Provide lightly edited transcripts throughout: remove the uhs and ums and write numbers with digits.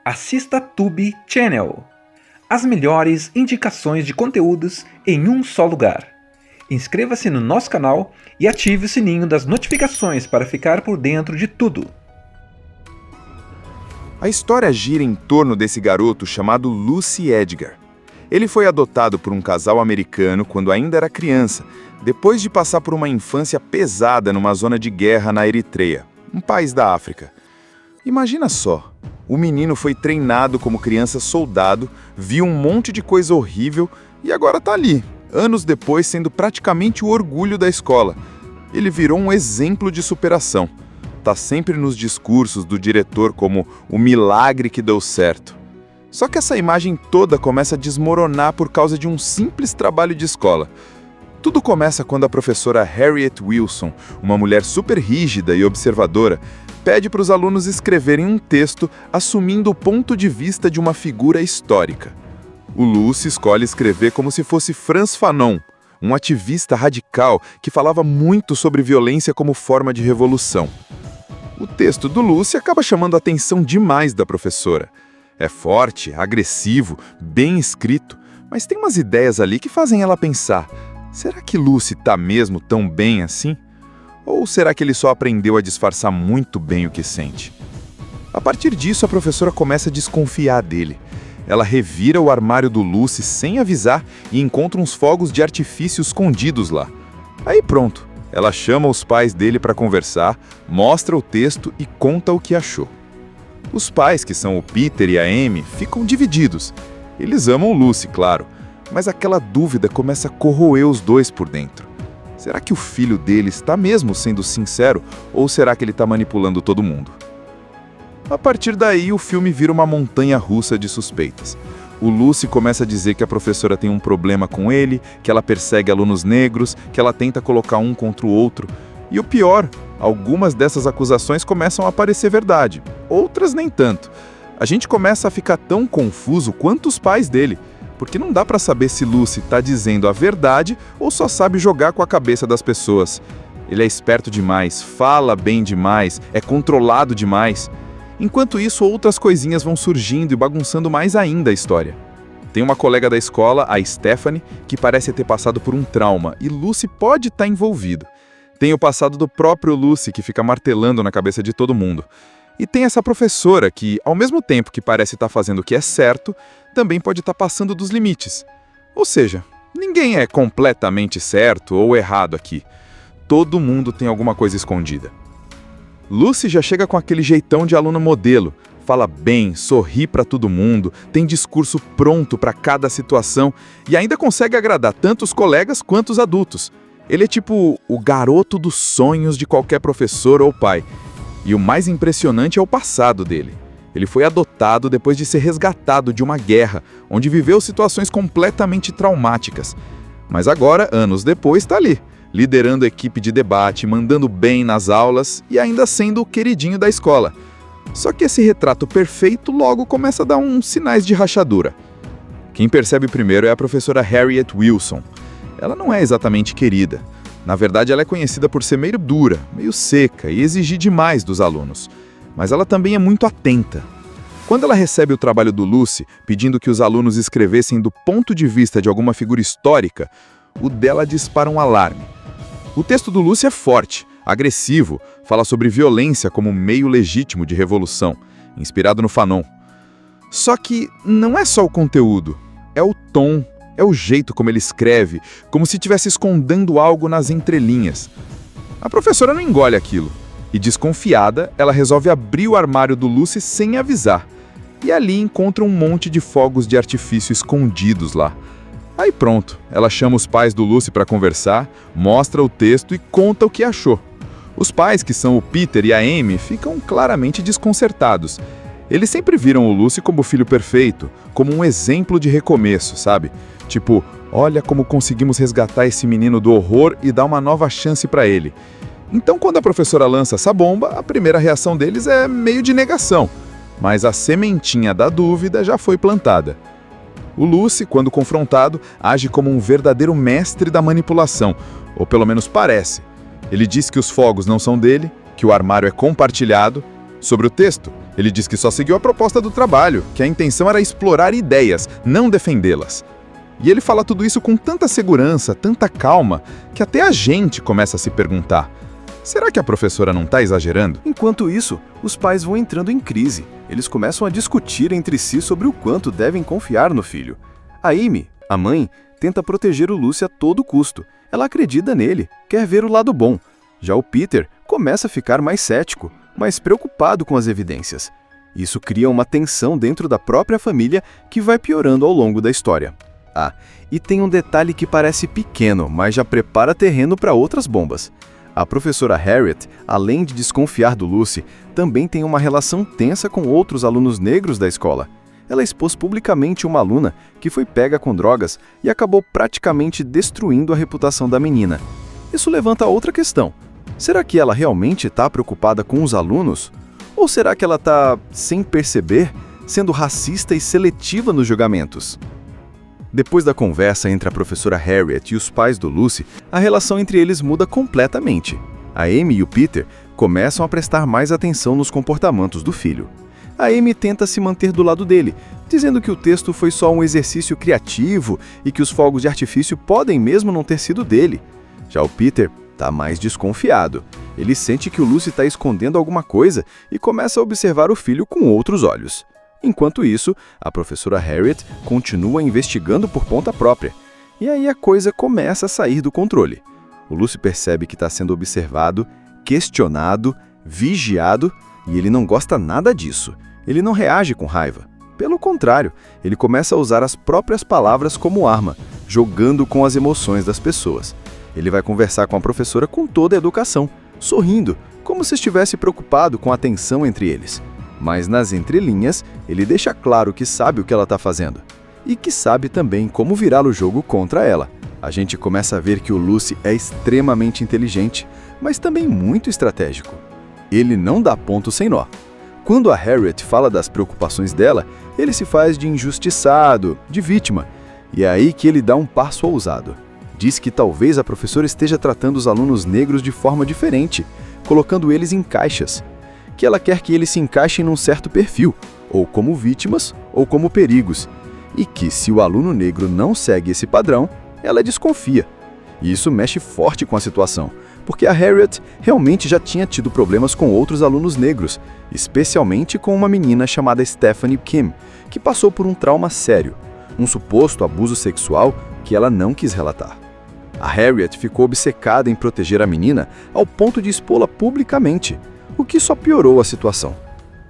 assista Tube Channel. As melhores indicações de conteúdos em um só lugar. Inscreva-se no nosso canal e ative o sininho das notificações para ficar por dentro de tudo. A história gira em torno desse garoto chamado Lucy Edgar. Ele foi adotado por um casal americano quando ainda era criança, depois de passar por uma infância pesada numa zona de guerra na Eritreia, um país da África. Imagina só, o menino foi treinado como criança soldado, viu um monte de coisa horrível e agora tá ali, anos depois sendo praticamente o orgulho da escola. Ele virou um exemplo de superação. Tá sempre nos discursos do diretor como o milagre que deu certo. Só que essa imagem toda começa a desmoronar por causa de um simples trabalho de escola. Tudo começa quando a professora Harriet Wilson, uma mulher super rígida e observadora, pede para os alunos escreverem um texto assumindo o ponto de vista de uma figura histórica. O Lucy escolhe escrever como se fosse Frantz Fanon, um ativista radical que falava muito sobre violência como forma de revolução. O texto do Lucy acaba chamando a atenção demais da professora. É forte, agressivo, bem escrito, mas tem umas ideias ali que fazem ela pensar: será que Lucy tá mesmo tão bem assim? Ou será que ele só aprendeu a disfarçar muito bem o que sente? A partir disso, a professora começa a desconfiar dele. Ela revira o armário do Lucy sem avisar e encontra uns fogos de artifício escondidos lá. Aí pronto, ela chama os pais dele para conversar, mostra o texto e conta o que achou. Os pais, que são o Peter e a Amy, ficam divididos. Eles amam o Lucy, claro, mas aquela dúvida começa a corroer os dois por dentro. Será que o filho dele está mesmo sendo sincero ou será que ele está manipulando todo mundo? A partir daí, o filme vira uma montanha-russa de suspeitas. O Lucy começa a dizer que a professora tem um problema com ele, que ela persegue alunos negros, que ela tenta colocar um contra o outro. E o pior, algumas dessas acusações começam a parecer verdade, outras nem tanto. A gente começa a ficar tão confuso quanto os pais dele, porque não dá pra saber se Lucy tá dizendo a verdade ou só sabe jogar com a cabeça das pessoas. Ele é esperto demais, fala bem demais, é controlado demais. Enquanto isso, outras coisinhas vão surgindo e bagunçando mais ainda a história. Tem uma colega da escola, a Stephanie, que parece ter passado por um trauma, e Lucy pode estar envolvido. Tem o passado do próprio Lucy, que fica martelando na cabeça de todo mundo. E tem essa professora que, ao mesmo tempo que parece estar fazendo o que é certo, também pode estar passando dos limites. Ou seja, ninguém é completamente certo ou errado aqui. Todo mundo tem alguma coisa escondida. Lucy já chega com aquele jeitão de aluno modelo. Fala bem, sorri para todo mundo, tem discurso pronto para cada situação e ainda consegue agradar tanto os colegas quanto os adultos. Ele é tipo o garoto dos sonhos de qualquer professor ou pai. E o mais impressionante é o passado dele. Ele foi adotado depois de ser resgatado de uma guerra, onde viveu situações completamente traumáticas. Mas agora, anos depois, está ali, liderando a equipe de debate, mandando bem nas aulas e ainda sendo o queridinho da escola. Só que esse retrato perfeito logo começa a dar uns sinais de rachadura. Quem percebe primeiro é a professora Harriet Wilson. Ela não é exatamente querida. Na verdade, ela é conhecida por ser meio dura, meio seca e exigir demais dos alunos. Mas ela também é muito atenta. Quando ela recebe o trabalho do Lucy, pedindo que os alunos escrevessem do ponto de vista de alguma figura histórica, o dela dispara um alarme. O texto do Lucy é forte, agressivo, fala sobre violência como meio legítimo de revolução, inspirado no Fanon. Só que não é só o conteúdo, é o tom. É o jeito como ele escreve, como se estivesse escondendo algo nas entrelinhas. A professora não engole aquilo. E desconfiada, ela resolve abrir o armário do Lucy sem avisar. E ali encontra um monte de fogos de artifício escondidos lá. Aí pronto, ela chama os pais do Lucy para conversar, mostra o texto e conta o que achou. Os pais, que são o Peter e a Amy, ficam claramente desconcertados. Eles sempre viram o Lucy como o filho perfeito, como um exemplo de recomeço, sabe? Tipo, olha como conseguimos resgatar esse menino do horror e dar uma nova chance para ele. Então, quando a professora lança essa bomba, a primeira reação deles é meio de negação. Mas a sementinha da dúvida já foi plantada. O Lucy, quando confrontado, age como um verdadeiro mestre da manipulação, ou pelo menos parece. Ele diz que os fogos não são dele, que o armário é compartilhado. Sobre o texto, Ele diz que só seguiu a proposta do trabalho, que a intenção era explorar ideias, não defendê-las. E ele fala tudo isso com tanta segurança, tanta calma, que até a gente começa a se perguntar: será que a professora não está exagerando? Enquanto isso, os pais vão entrando em crise. Eles começam a discutir entre si sobre o quanto devem confiar no filho. A Amy, a mãe, tenta proteger o Lucy a todo custo. Ela acredita nele, quer ver o lado bom. Já o Peter começa a ficar mais cético, mais preocupado com as evidências. Isso cria uma tensão dentro da própria família que vai piorando ao longo da história. Ah, e tem um detalhe que parece pequeno, mas já prepara terreno para outras bombas. A professora Harriet, além de desconfiar do Lucy, também tem uma relação tensa com outros alunos negros da escola. Ela expôs publicamente uma aluna que foi pega com drogas e acabou praticamente destruindo a reputação da menina. Isso levanta outra questão. Será que ela realmente está preocupada com os alunos? Ou será que ela está, sem perceber, sendo racista e seletiva nos julgamentos? Depois da conversa entre a professora Harriet e os pais do Lucy, a relação entre eles muda completamente. A Amy e o Peter começam a prestar mais atenção nos comportamentos do filho. A Amy tenta se manter do lado dele, dizendo que o texto foi só um exercício criativo e que os fogos de artifício podem mesmo não ter sido dele. Já o Peter está mais desconfiado. Ele sente que o Lucy está escondendo alguma coisa e começa a observar o filho com outros olhos. Enquanto isso, a professora Harriet continua investigando por conta própria. E aí a coisa começa a sair do controle. O Lucy percebe que está sendo observado, questionado, vigiado, e ele não gosta nada disso. Ele não reage com raiva. Pelo contrário, ele começa a usar as próprias palavras como arma, jogando com as emoções das pessoas. Ele vai conversar com a professora com toda a educação, sorrindo, como se estivesse preocupado com a tensão entre eles. Mas nas entrelinhas, ele deixa claro que sabe o que ela está fazendo. E que sabe também como virar o jogo contra ela. A gente começa a ver que o Lucy é extremamente inteligente, mas também muito estratégico. Ele não dá ponto sem nó. Quando a Harriet fala das preocupações dela, ele se faz de injustiçado, de vítima. E é aí que ele dá um passo ousado. Diz que talvez a professora esteja tratando os alunos negros de forma diferente, colocando eles em caixas. Que ela quer que eles se encaixem num certo perfil, ou como vítimas, ou como perigos, e que se o aluno negro não segue esse padrão, ela desconfia. E isso mexe forte com a situação, porque a Harriet realmente já tinha tido problemas com outros alunos negros, especialmente com uma menina chamada Stephanie Kim, que passou por um trauma sério, um suposto abuso sexual que ela não quis relatar. A Harriet ficou obcecada em proteger a menina ao ponto de expô-la publicamente, o que só piorou a situação.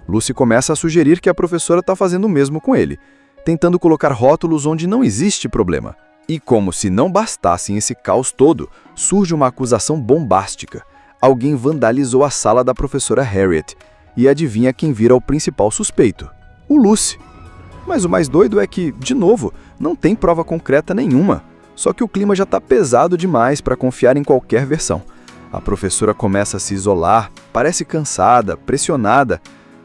Lucy começa a sugerir que a professora está fazendo o mesmo com ele, tentando colocar rótulos onde não existe problema. E como se não bastasse esse caos todo, surge uma acusação bombástica. Alguém vandalizou a sala da professora Harriet, e adivinha quem vira o principal suspeito? O Lucy. Mas o mais doido é que, de novo, não tem prova concreta nenhuma, só que o clima já está pesado demais para confiar em qualquer versão. A professora começa a se isolar, parece cansada, pressionada.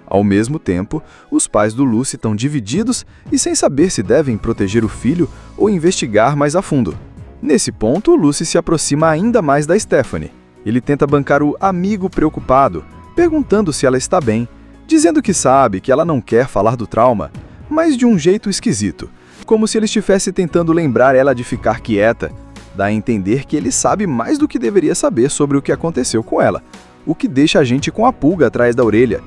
Ao mesmo tempo, os pais do Lucy estão divididos e sem saber se devem proteger o filho ou investigar mais a fundo. Nesse ponto, o Lucy se aproxima ainda mais da Stephanie. Ele tenta bancar o amigo preocupado, perguntando se ela está bem, dizendo que sabe que ela não quer falar do trauma, mas de um jeito esquisito, como se ele estivesse tentando lembrar ela de ficar quieta. Dá a entender que ele sabe mais do que deveria saber sobre o que aconteceu com ela, o que deixa a gente com a pulga atrás da orelha.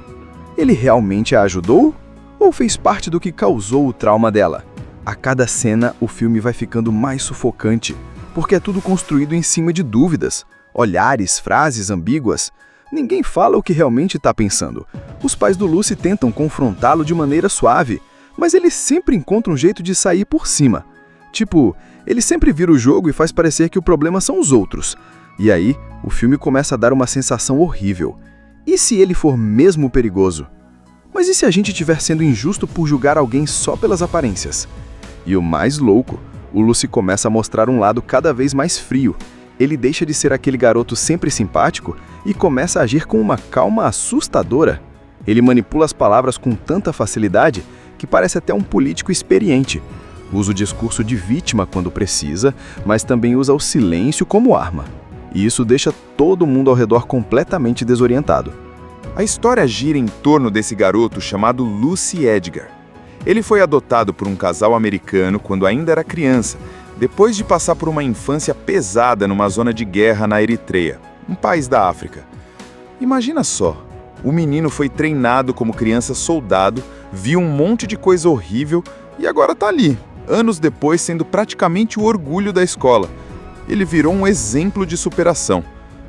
Ele realmente a ajudou? Ou fez parte do que causou o trauma dela? A cada cena, o filme vai ficando mais sufocante, porque é tudo construído em cima de dúvidas, olhares, frases ambíguas. Ninguém fala o que realmente está pensando. Os pais do Lucy tentam confrontá-lo de maneira suave, mas ele sempre encontra um jeito de sair por cima. Tipo, ele sempre vira o jogo e faz parecer que o problema são os outros. E aí, o filme começa a dar uma sensação horrível. E se ele for mesmo perigoso? Mas e se a gente estiver sendo injusto por julgar alguém só pelas aparências? E o mais louco, o Lucy começa a mostrar um lado cada vez mais frio. Ele deixa de ser aquele garoto sempre simpático e começa a agir com uma calma assustadora. Ele manipula as palavras com tanta facilidade que parece até um político experiente. Usa o discurso de vítima quando precisa, mas também usa o silêncio como arma. E isso deixa todo mundo ao redor completamente desorientado. A história gira em torno desse garoto chamado Lucy Edgar. Ele foi adotado por um casal americano quando ainda era criança, depois de passar por uma infância pesada numa zona de guerra na Eritreia, um país da África. Imagina só, o menino foi treinado como criança soldado, viu um monte de coisa horrível e agora tá ali, anos depois sendo praticamente o orgulho da escola. Ele virou um exemplo de superação.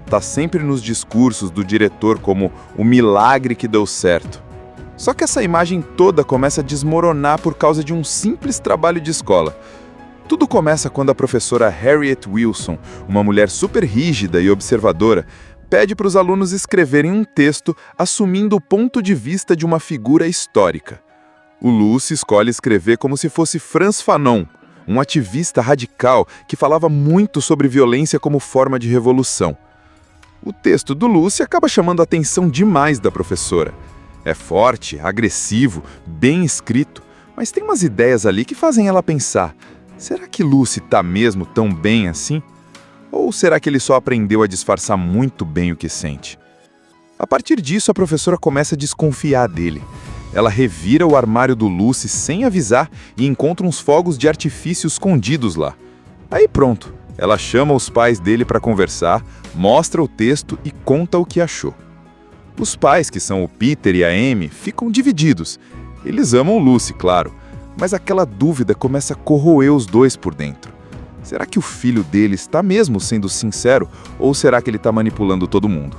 Tá sempre nos discursos do diretor como o milagre que deu certo. Só que essa imagem toda começa a desmoronar por causa de um simples trabalho de escola. Tudo começa quando a professora Harriet Wilson, uma mulher super rígida e observadora, pede para os alunos escreverem um texto assumindo o ponto de vista de uma figura histórica. O Lucy escolhe escrever como se fosse Frantz Fanon, um ativista radical que falava muito sobre violência como forma de revolução. O texto do Lucy acaba chamando a atenção demais da professora. É forte, agressivo, bem escrito, mas tem umas ideias ali que fazem ela pensar: será que Lucy tá mesmo tão bem assim? Ou será que ele só aprendeu a disfarçar muito bem o que sente? A partir disso, a professora começa a desconfiar dele. Ela revira o armário do Lucy sem avisar e encontra uns fogos de artifício escondidos lá. Aí pronto, ela chama os pais dele para conversar, mostra o texto e conta o que achou. Os pais, que são o Peter e a Amy, ficam divididos. Eles amam o Lucy, claro, mas aquela dúvida começa a corroer os dois por dentro. Será que o filho dele está mesmo sendo sincero ou será que ele está manipulando todo mundo?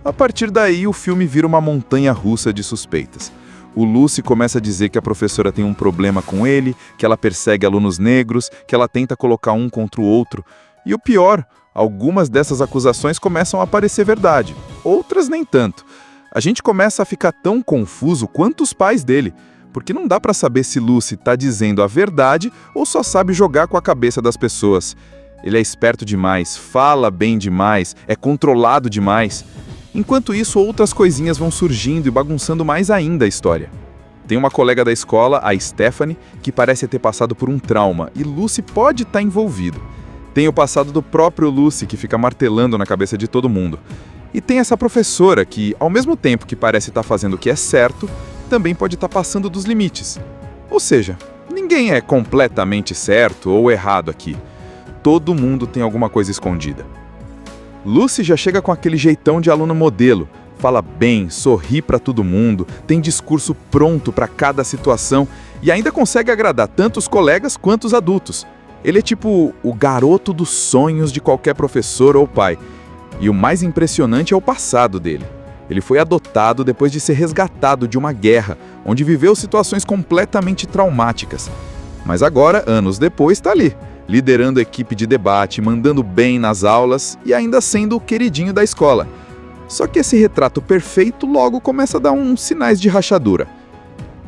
A partir daí, o filme vira uma montanha-russa de suspeitas. O Lucy começa a dizer que a professora tem um problema com ele, que ela persegue alunos negros, que ela tenta colocar um contra o outro. E o pior, algumas dessas acusações começam a parecer verdade, outras nem tanto. A gente começa a ficar tão confuso quanto os pais dele, porque não dá para saber se Lucy está dizendo a verdade ou só sabe jogar com a cabeça das pessoas. Ele é esperto demais, fala bem demais, é controlado demais. Enquanto isso, outras coisinhas vão surgindo e bagunçando mais ainda a história. Tem uma colega da escola, a Stephanie, que parece ter passado por um trauma, e Lucy pode estar envolvido. Tem o passado do próprio Lucy, que fica martelando na cabeça de todo mundo. E tem essa professora que, ao mesmo tempo que parece estar fazendo o que é certo, também pode estar passando dos limites. Ou seja, ninguém é completamente certo ou errado aqui. Todo mundo tem alguma coisa escondida. Lucy já chega com aquele jeitão de aluno modelo, fala bem, sorri para todo mundo, tem discurso pronto para cada situação e ainda consegue agradar tanto os colegas quanto os adultos. Ele é tipo o garoto dos sonhos de qualquer professor ou pai. E o mais impressionante é o passado dele. Ele foi adotado depois de ser resgatado de uma guerra, onde viveu situações completamente traumáticas. Mas agora, anos depois, está ali, liderando a equipe de debate, mandando bem nas aulas e ainda sendo o queridinho da escola. Só que esse retrato perfeito logo começa a dar uns sinais de rachadura.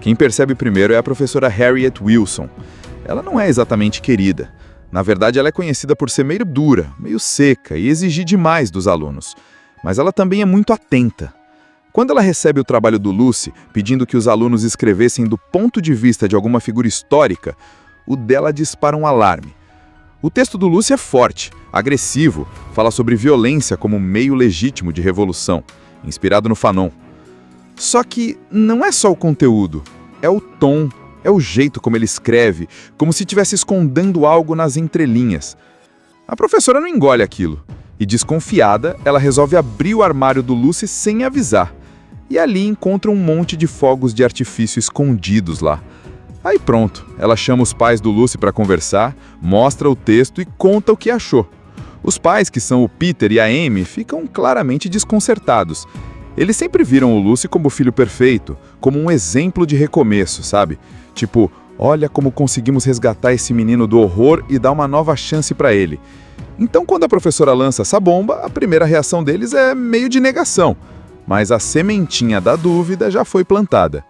Quem percebe primeiro é a professora Harriet Wilson. Ela não é exatamente querida. Na verdade, ela é conhecida por ser meio dura, meio seca e exigir demais dos alunos. Mas ela também é muito atenta. Quando ela recebe o trabalho do Lucy, pedindo que os alunos escrevessem do ponto de vista de alguma figura histórica, o dela dispara um alarme. O texto do Lucy é forte, agressivo, fala sobre violência como meio legítimo de revolução, inspirado no Fanon. Só que não é só o conteúdo, é o tom, é o jeito como ele escreve, como se estivesse escondendo algo nas entrelinhas. A professora não engole aquilo, e desconfiada, ela resolve abrir o armário do Lucy sem avisar, e ali encontra um monte de fogos de artifício escondidos lá. Aí pronto, ela chama os pais do Lucy para conversar, mostra o texto e conta o que achou. Os pais, que são o Peter e a Amy, ficam claramente desconcertados. Eles sempre viram o Lucy como o filho perfeito, como um exemplo de recomeço, sabe? Tipo, olha como conseguimos resgatar esse menino do horror e dar uma nova chance para ele. Então, quando a professora lança essa bomba, a primeira reação deles é meio de negação, mas a sementinha da dúvida já foi plantada.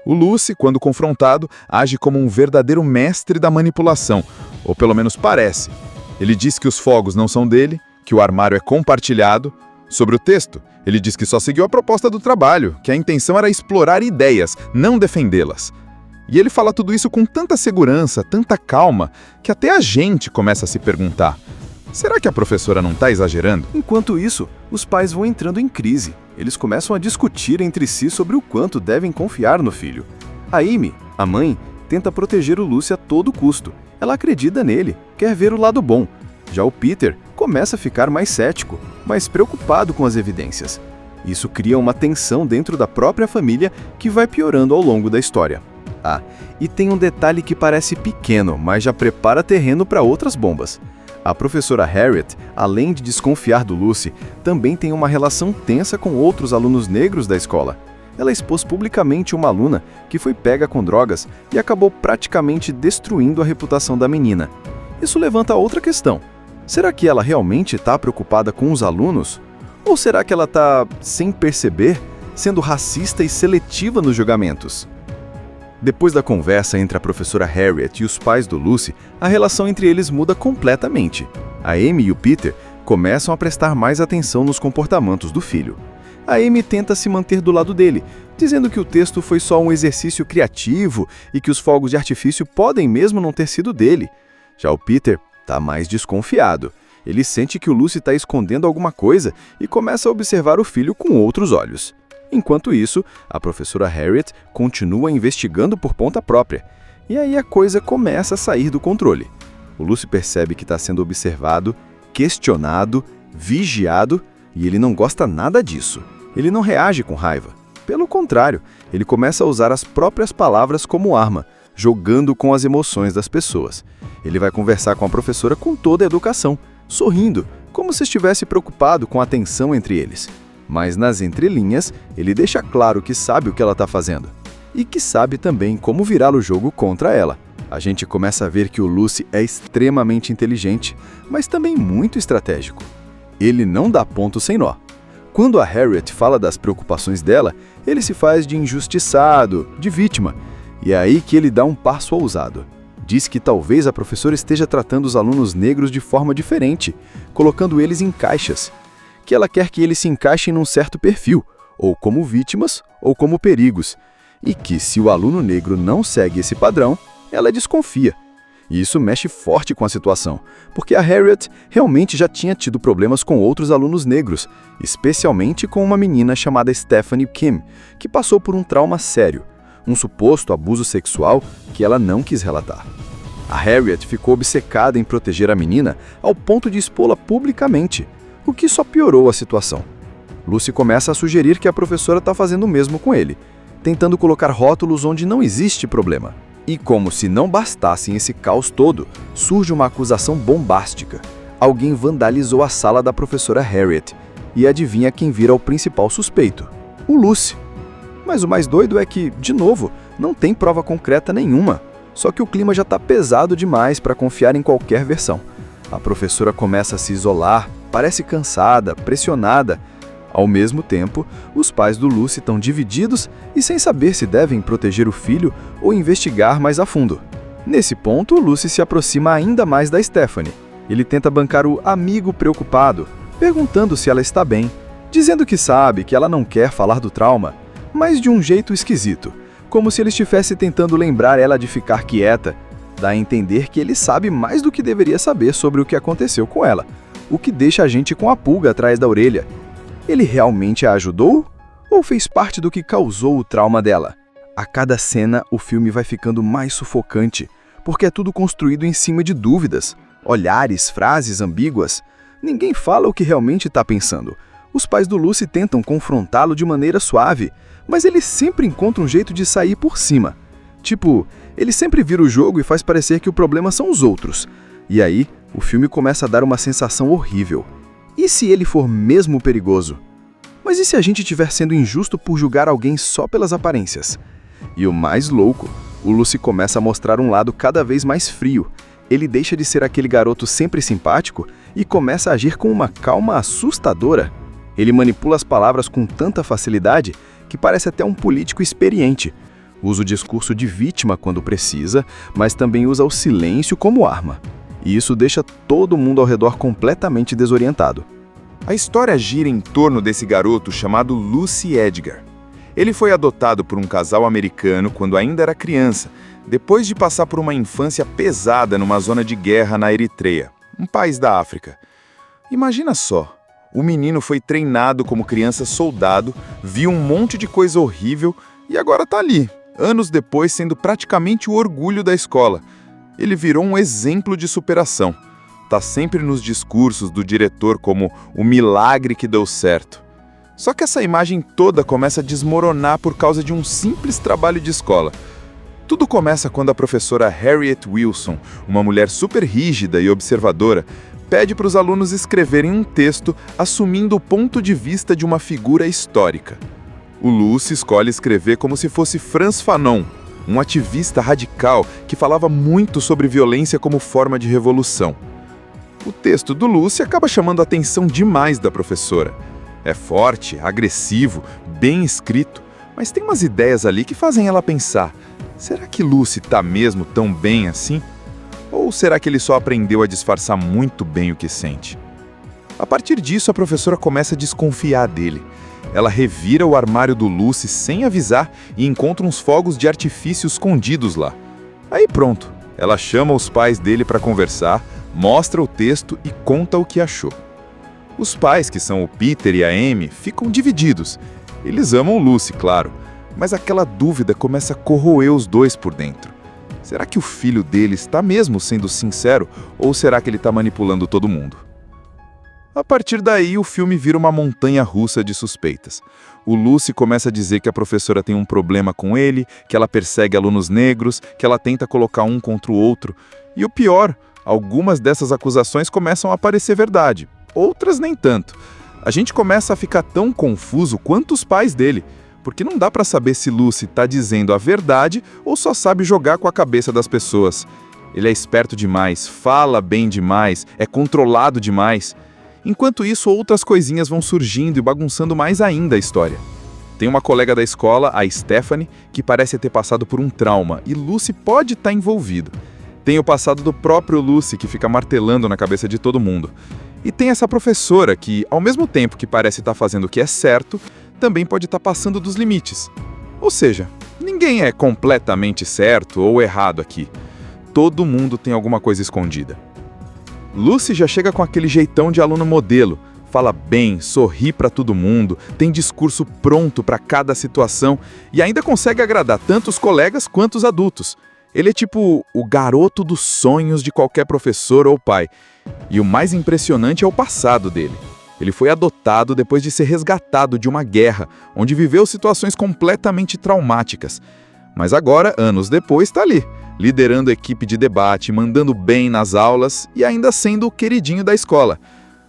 O Lucy, quando confrontado, age como um verdadeiro mestre da manipulação, ou pelo menos parece. Ele diz que os fogos não são dele, que o armário é compartilhado. Sobre o texto, ele diz que só seguiu a proposta do trabalho, que a intenção era explorar ideias, não defendê-las. E ele fala tudo isso com tanta segurança, tanta calma, que até a gente começa a se perguntar: será que a professora não está exagerando? Enquanto isso, os pais vão entrando em crise. Eles começam a discutir entre si sobre o quanto devem confiar no filho. A Amy, a mãe, tenta proteger o Lucy a todo custo. Ela acredita nele, quer ver o lado bom. Já o Peter começa a ficar mais cético, mais preocupado com as evidências. Isso cria uma tensão dentro da própria família que vai piorando ao longo da história. Ah, e tem um detalhe que parece pequeno, mas já prepara terreno para outras bombas. A professora Harriet, além de desconfiar do Lucy, também tem uma relação tensa com outros alunos negros da escola. Ela expôs publicamente uma aluna que foi pega com drogas e acabou praticamente destruindo a reputação da menina. Isso levanta outra questão. Será que ela realmente está preocupada com os alunos? Ou será que ela está, sem perceber, sendo racista e seletiva nos julgamentos? Depois da conversa entre a professora Harriet e os pais do Lucy, a relação entre eles muda completamente. A Amy e o Peter começam a prestar mais atenção nos comportamentos do filho. A Amy tenta se manter do lado dele, dizendo que o texto foi só um exercício criativo e que os fogos de artifício podem mesmo não ter sido dele. Já o Peter está mais desconfiado. Ele sente que o Lucy está escondendo alguma coisa e começa a observar o filho com outros olhos. Enquanto isso, a professora Harriet continua investigando por conta própria. E aí a coisa começa a sair do controle. O Lucy percebe que está sendo observado, questionado, vigiado, e ele não gosta nada disso. Ele não reage com raiva. Pelo contrário, ele começa a usar as próprias palavras como arma, jogando com as emoções das pessoas. Ele vai conversar com a professora com toda a educação, sorrindo, como se estivesse preocupado com a tensão entre eles. Mas nas entrelinhas, ele deixa claro que sabe o que ela está fazendo. E que sabe também como virar o jogo contra ela. A gente começa a ver que o Lucy é extremamente inteligente, mas também muito estratégico. Ele não dá ponto sem nó. Quando a Harriet fala das preocupações dela, ele se faz de injustiçado, de vítima. E é aí que ele dá um passo ousado. Diz que talvez a professora esteja tratando os alunos negros de forma diferente, colocando eles em caixas. Que ela quer que eles se encaixem num certo perfil, ou como vítimas, ou como perigos, e que se o aluno negro não segue esse padrão, ela desconfia. E isso mexe forte com a situação, porque a Harriet realmente já tinha tido problemas com outros alunos negros, especialmente com uma menina chamada Stephanie Kim, que passou por um trauma sério, um suposto abuso sexual que ela não quis relatar. A Harriet ficou obcecada em proteger a menina ao ponto de expô-la publicamente, o que só piorou a situação. Lucy começa a sugerir que a professora está fazendo o mesmo com ele, tentando colocar rótulos onde não existe problema. E como se não bastasse esse caos todo, surge uma acusação bombástica. Alguém vandalizou a sala da professora Harriet, e adivinha quem vira o principal suspeito? O Lucy. Mas o mais doido é que, de novo, não tem prova concreta nenhuma, só que o clima já está pesado demais para confiar em qualquer versão. A professora começa a se isolar, parece cansada, pressionada. Ao mesmo tempo, os pais do Lucy estão divididos e sem saber se devem proteger o filho ou investigar mais a fundo. Nesse ponto, o Lucy se aproxima ainda mais da Stephanie. Ele tenta bancar o amigo preocupado, perguntando se ela está bem, dizendo que sabe que ela não quer falar do trauma, mas de um jeito esquisito, como se ele estivesse tentando lembrar ela de ficar quieta. Dá a entender que ele sabe mais do que deveria saber sobre o que aconteceu com ela, o que deixa a gente com a pulga atrás da orelha. Ele realmente a ajudou? Ou fez parte do que causou o trauma dela? A cada cena, o filme vai ficando mais sufocante, porque é tudo construído em cima de dúvidas, olhares, frases ambíguas. Ninguém fala o que realmente está pensando. Os pais do Lucy tentam confrontá-lo de maneira suave, mas ele sempre encontra um jeito de sair por cima. Tipo, ele sempre vira o jogo e faz parecer que o problema são os outros. E aí, o filme começa a dar uma sensação horrível. E se ele for mesmo perigoso? Mas e se a gente estiver sendo injusto por julgar alguém só pelas aparências? E o mais louco, o Lucy começa a mostrar um lado cada vez mais frio. Ele deixa de ser aquele garoto sempre simpático e começa a agir com uma calma assustadora. Ele manipula as palavras com tanta facilidade que parece até um político experiente. Usa o discurso de vítima quando precisa, mas também usa o silêncio como arma. E isso deixa todo mundo ao redor completamente desorientado. A história gira em torno desse garoto chamado Lucy Edgar. Ele foi adotado por um casal americano quando ainda era criança, depois de passar por uma infância pesada numa zona de guerra na Eritreia, um país da África. Imagina só, O menino foi treinado como criança soldado, viu um monte de coisa horrível e agora tá ali, anos depois, sendo praticamente o orgulho da escola. Ele virou um exemplo de superação. Tá sempre nos discursos do diretor como o milagre que deu certo. Só que essa imagem toda começa a desmoronar por causa de um simples trabalho de escola. Tudo começa quando a professora Harriet Wilson, uma mulher super rígida e observadora, pede para os alunos escreverem um texto assumindo o ponto de vista de uma figura histórica. O Lucy escolhe escrever como se fosse Frantz Fanon, um ativista radical que falava muito sobre violência como forma de revolução. O texto do Lucy acaba chamando a atenção demais da professora. É forte, agressivo, bem escrito, mas tem umas ideias ali que fazem ela pensar: será que Lucy tá mesmo tão bem assim? Ou será que ele só aprendeu a disfarçar muito bem o que sente? A partir disso, a professora começa a desconfiar dele. Ela revira o armário do Lucy sem avisar e encontra uns fogos de artifício escondidos lá. Aí pronto, ela chama os pais dele para conversar, mostra o texto e conta o que achou. Os pais, que são o Peter e a Amy, ficam divididos. Eles amam o Lucy, claro, mas aquela dúvida começa a corroer os dois por dentro. Será que o filho dele está mesmo sendo sincero ou será que ele está manipulando todo mundo? A partir daí, o filme vira uma montanha-russa de suspeitas. O Lucy começa a dizer que a professora tem um problema com ele, que ela persegue alunos negros, que ela tenta colocar um contra o outro. E o pior, algumas dessas acusações começam a parecer verdade, outras nem tanto. A gente começa a ficar tão confuso quanto os pais dele, porque não dá pra saber se Lucy tá dizendo a verdade ou só sabe jogar com a cabeça das pessoas. Ele é esperto demais, fala bem demais, é controlado demais. Enquanto isso, outras coisinhas vão surgindo e bagunçando mais ainda a história. Tem uma colega da escola, a Stephanie, que parece ter passado por um trauma, e Lucy pode estar envolvido. Tem o passado do próprio Lucy, que fica martelando na cabeça de todo mundo. E tem essa professora que, ao mesmo tempo que parece estar fazendo o que é certo, também pode estar passando dos limites. Ou seja, ninguém é completamente certo ou errado aqui. Todo mundo tem alguma coisa escondida. Lucy já chega com aquele jeitão de aluno modelo, fala bem, sorri para todo mundo, tem discurso pronto para cada situação e ainda consegue agradar tanto os colegas quanto os adultos. Ele é tipo o garoto dos sonhos de qualquer professor ou pai. E o mais impressionante é o passado dele. Ele foi adotado depois de ser resgatado de uma guerra, onde viveu situações completamente traumáticas. Mas agora, anos depois, está ali, liderando a equipe de debate, mandando bem nas aulas e ainda sendo o queridinho da escola.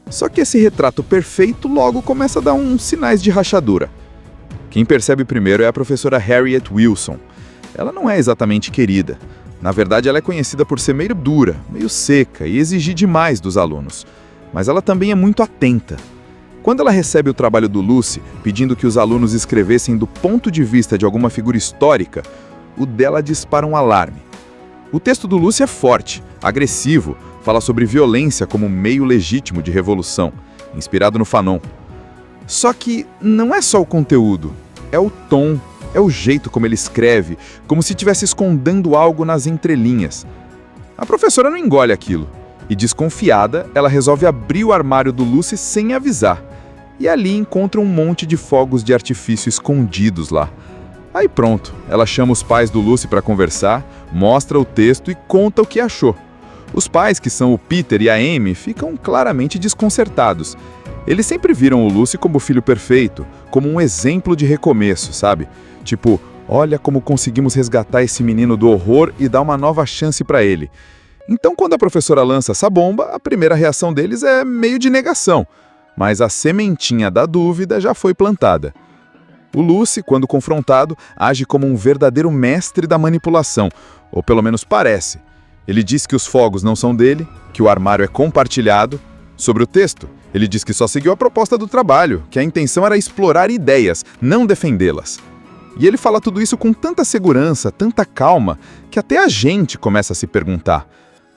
Só que esse retrato perfeito logo começa a dar uns sinais de rachadura. Quem percebe primeiro é a professora Harriet Wilson. Ela não é exatamente querida. Na verdade, ela é conhecida por ser meio dura, meio seca e exigir demais dos alunos. Mas ela também é muito atenta. Quando ela recebe o trabalho do Lucy, pedindo que os alunos escrevessem do ponto de vista de alguma figura histórica, o dela dispara um alarme. O texto do Lucy é forte, agressivo, fala sobre violência como meio legítimo de revolução, inspirado no Fanon. Só que não é só o conteúdo, é o tom, é o jeito como ele escreve, como se estivesse escondendo algo nas entrelinhas. A professora não engole aquilo, e desconfiada, ela resolve abrir o armário do Lucy sem avisar, e ali encontra um monte de fogos de artifício escondidos lá. Aí pronto, ela chama os pais do Lucy para conversar, mostra o texto e conta o que achou. Os pais, que são o Peter e a Amy, ficam claramente desconcertados. Eles sempre viram o Lucy como o filho perfeito, como um exemplo de recomeço, sabe? Tipo, olha como conseguimos resgatar esse menino do horror e dar uma nova chance para ele. Então, quando a professora lança essa bomba, a primeira reação deles é meio de negação, mas a sementinha da dúvida já foi plantada. O Lucy, quando confrontado, age como um verdadeiro mestre da manipulação, ou pelo menos parece. Ele diz que os fogos não são dele, que o armário é compartilhado. Sobre o texto, ele diz que só seguiu a proposta do trabalho, que a intenção era explorar ideias, não defendê-las. E ele fala tudo isso com tanta segurança, tanta calma, que até a gente começa a se perguntar: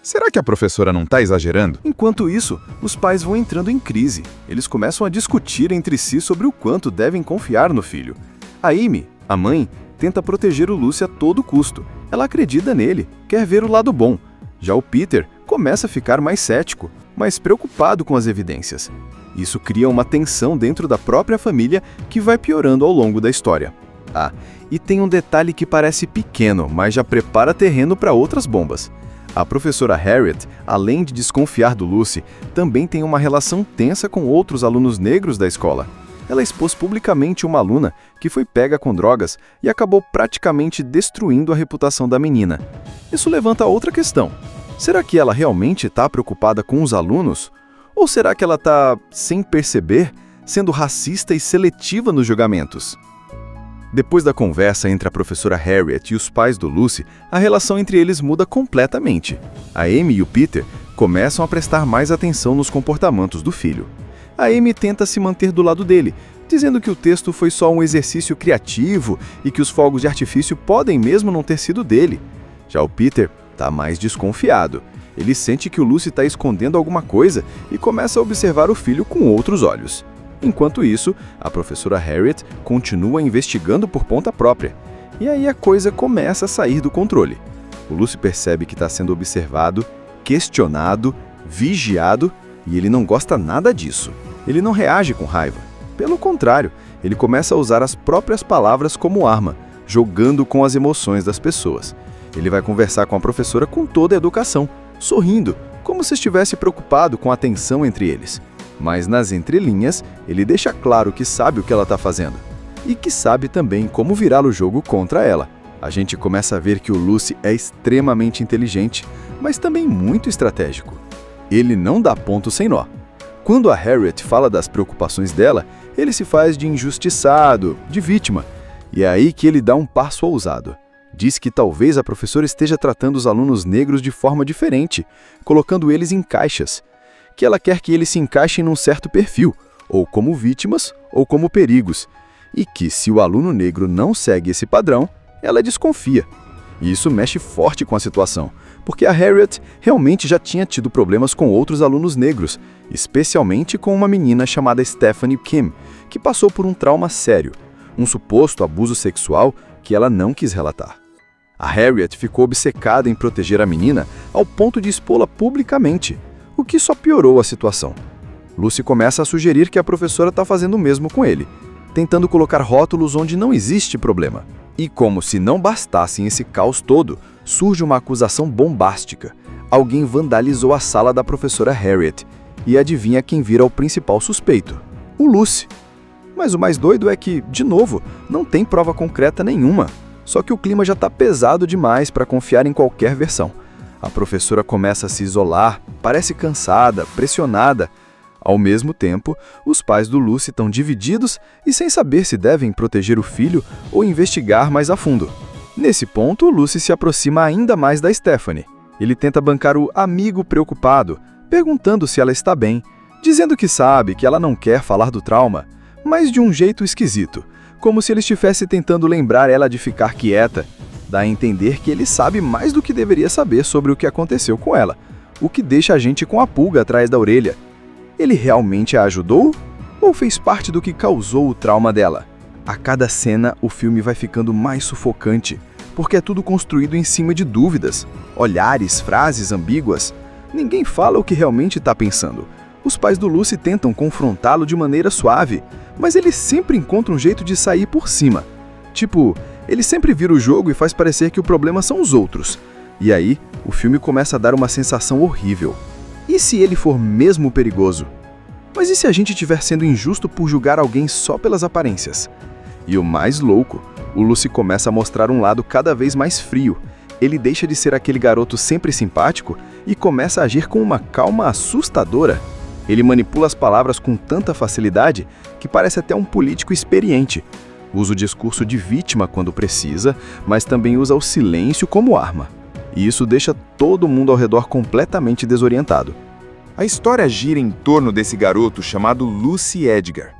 será que a professora não está exagerando? Enquanto isso, os pais vão entrando em crise. Eles começam a discutir entre si sobre o quanto devem confiar no filho. A Amy, a mãe, tenta proteger o Lucy a todo custo. Ela acredita nele, quer ver o lado bom. Já o Peter começa a ficar mais cético, mais preocupado com as evidências. Isso cria uma tensão dentro da própria família que vai piorando ao longo da história. Ah, e tem um detalhe que parece pequeno, mas já prepara terreno para outras bombas. A professora Harriet, além de desconfiar do Lucy, também tem uma relação tensa com outros alunos negros da escola. Ela expôs publicamente uma aluna que foi pega com drogas e acabou praticamente destruindo a reputação da menina. Isso levanta outra questão. Será que ela realmente está preocupada com os alunos? Ou será que ela está, sem perceber, sendo racista e seletiva nos julgamentos? Depois da conversa entre a professora Harriet e os pais do Lucy, a relação entre eles muda completamente. A Amy e o Peter começam a prestar mais atenção nos comportamentos do filho. A Amy tenta se manter do lado dele, dizendo que o texto foi só um exercício criativo e que os fogos de artifício podem mesmo não ter sido dele. Já o Peter está mais desconfiado. Ele sente que o Lucy está escondendo alguma coisa e começa a observar o filho com outros olhos. Enquanto isso, a professora Harriet continua investigando por conta própria. E aí a coisa começa a sair do controle. O Lucy percebe que está sendo observado, questionado, vigiado, e ele não gosta nada disso. Ele não reage com raiva. Pelo contrário, ele começa a usar as próprias palavras como arma, jogando com as emoções das pessoas. Ele vai conversar com a professora com toda a educação, sorrindo, como se estivesse preocupado com a tensão entre eles. Mas nas entrelinhas, ele deixa claro que sabe o que ela está fazendo. E que sabe também como virar o jogo contra ela. A gente começa a ver que o Lucy é extremamente inteligente, mas também muito estratégico. Ele não dá ponto sem nó. Quando a Harriet fala das preocupações dela, ele se faz de injustiçado, de vítima. E é aí que ele dá um passo ousado. Diz que talvez a professora esteja tratando os alunos negros de forma diferente, colocando eles em caixas. Que ela quer que eles se encaixem num certo perfil, ou como vítimas, ou como perigos, e que, se o aluno negro não segue esse padrão, ela desconfia. E isso mexe forte com a situação, porque a Harriet realmente já tinha tido problemas com outros alunos negros, especialmente com uma menina chamada Stephanie Kim, que passou por um trauma sério, um suposto abuso sexual que ela não quis relatar. A Harriet ficou obcecada em proteger a menina ao ponto de expô-la publicamente, o que só piorou a situação. Lucy começa a sugerir que a professora está fazendo o mesmo com ele, tentando colocar rótulos onde não existe problema. E como se não bastasse esse caos todo, surge uma acusação bombástica. Alguém vandalizou a sala da professora Harriet, e adivinha quem vira o principal suspeito? O Lucy. Mas o mais doido é que, de novo, não tem prova concreta nenhuma. Só que o clima já está pesado demais para confiar em qualquer versão. A professora começa a se isolar, parece cansada, pressionada. Ao mesmo tempo, os pais do Lucy estão divididos e sem saber se devem proteger o filho ou investigar mais a fundo. Nesse ponto, o Lucy se aproxima ainda mais da Stephanie. Ele tenta bancar o amigo preocupado, perguntando se ela está bem, dizendo que sabe que ela não quer falar do trauma, mas de um jeito esquisito, como se ele estivesse tentando lembrar ela de ficar quieta. Dá a entender que ele sabe mais do que deveria saber sobre o que aconteceu com ela, o que deixa a gente com a pulga atrás da orelha. Ele realmente a ajudou? Ou fez parte do que causou o trauma dela? A cada cena, o filme vai ficando mais sufocante, porque é tudo construído em cima de dúvidas, olhares, frases ambíguas. Ninguém fala o que realmente está pensando. Os pais do Lucy tentam confrontá-lo de maneira suave, mas ele sempre encontra um jeito de sair por cima. Tipo, ele sempre vira o jogo e faz parecer que o problema são os outros. E aí, o filme começa a dar uma sensação horrível. E se ele for mesmo perigoso? Mas e se a gente estiver sendo injusto por julgar alguém só pelas aparências? E o mais louco, o Lucy começa a mostrar um lado cada vez mais frio. Ele deixa de ser aquele garoto sempre simpático e começa a agir com uma calma assustadora. Ele manipula as palavras com tanta facilidade que parece até um político experiente. Usa o discurso de vítima quando precisa, mas também usa o silêncio como arma. E isso deixa todo mundo ao redor completamente desorientado. A história gira em torno desse garoto chamado Lucy Edgar.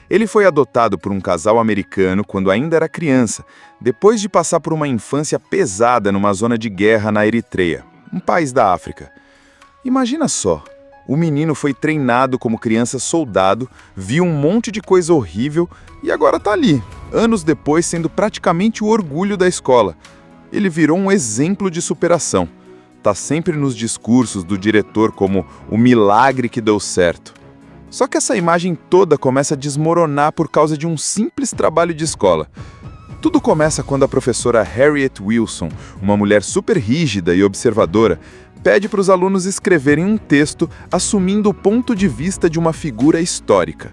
Ele foi adotado por um casal americano quando ainda era criança, depois de passar por uma infância pesada numa zona de guerra na Eritreia, um país da África. Imagina só, o menino foi treinado como criança soldado, viu um monte de coisa horrível e agora tá ali, anos depois sendo praticamente o orgulho da escola. Ele virou um exemplo de superação. Tá sempre nos discursos do diretor como o milagre que deu certo. Só que essa imagem toda começa a desmoronar por causa de um simples trabalho de escola. Tudo começa quando a professora Harriet Wilson, uma mulher super rígida e observadora, pede para os alunos escreverem um texto assumindo o ponto de vista de uma figura histórica.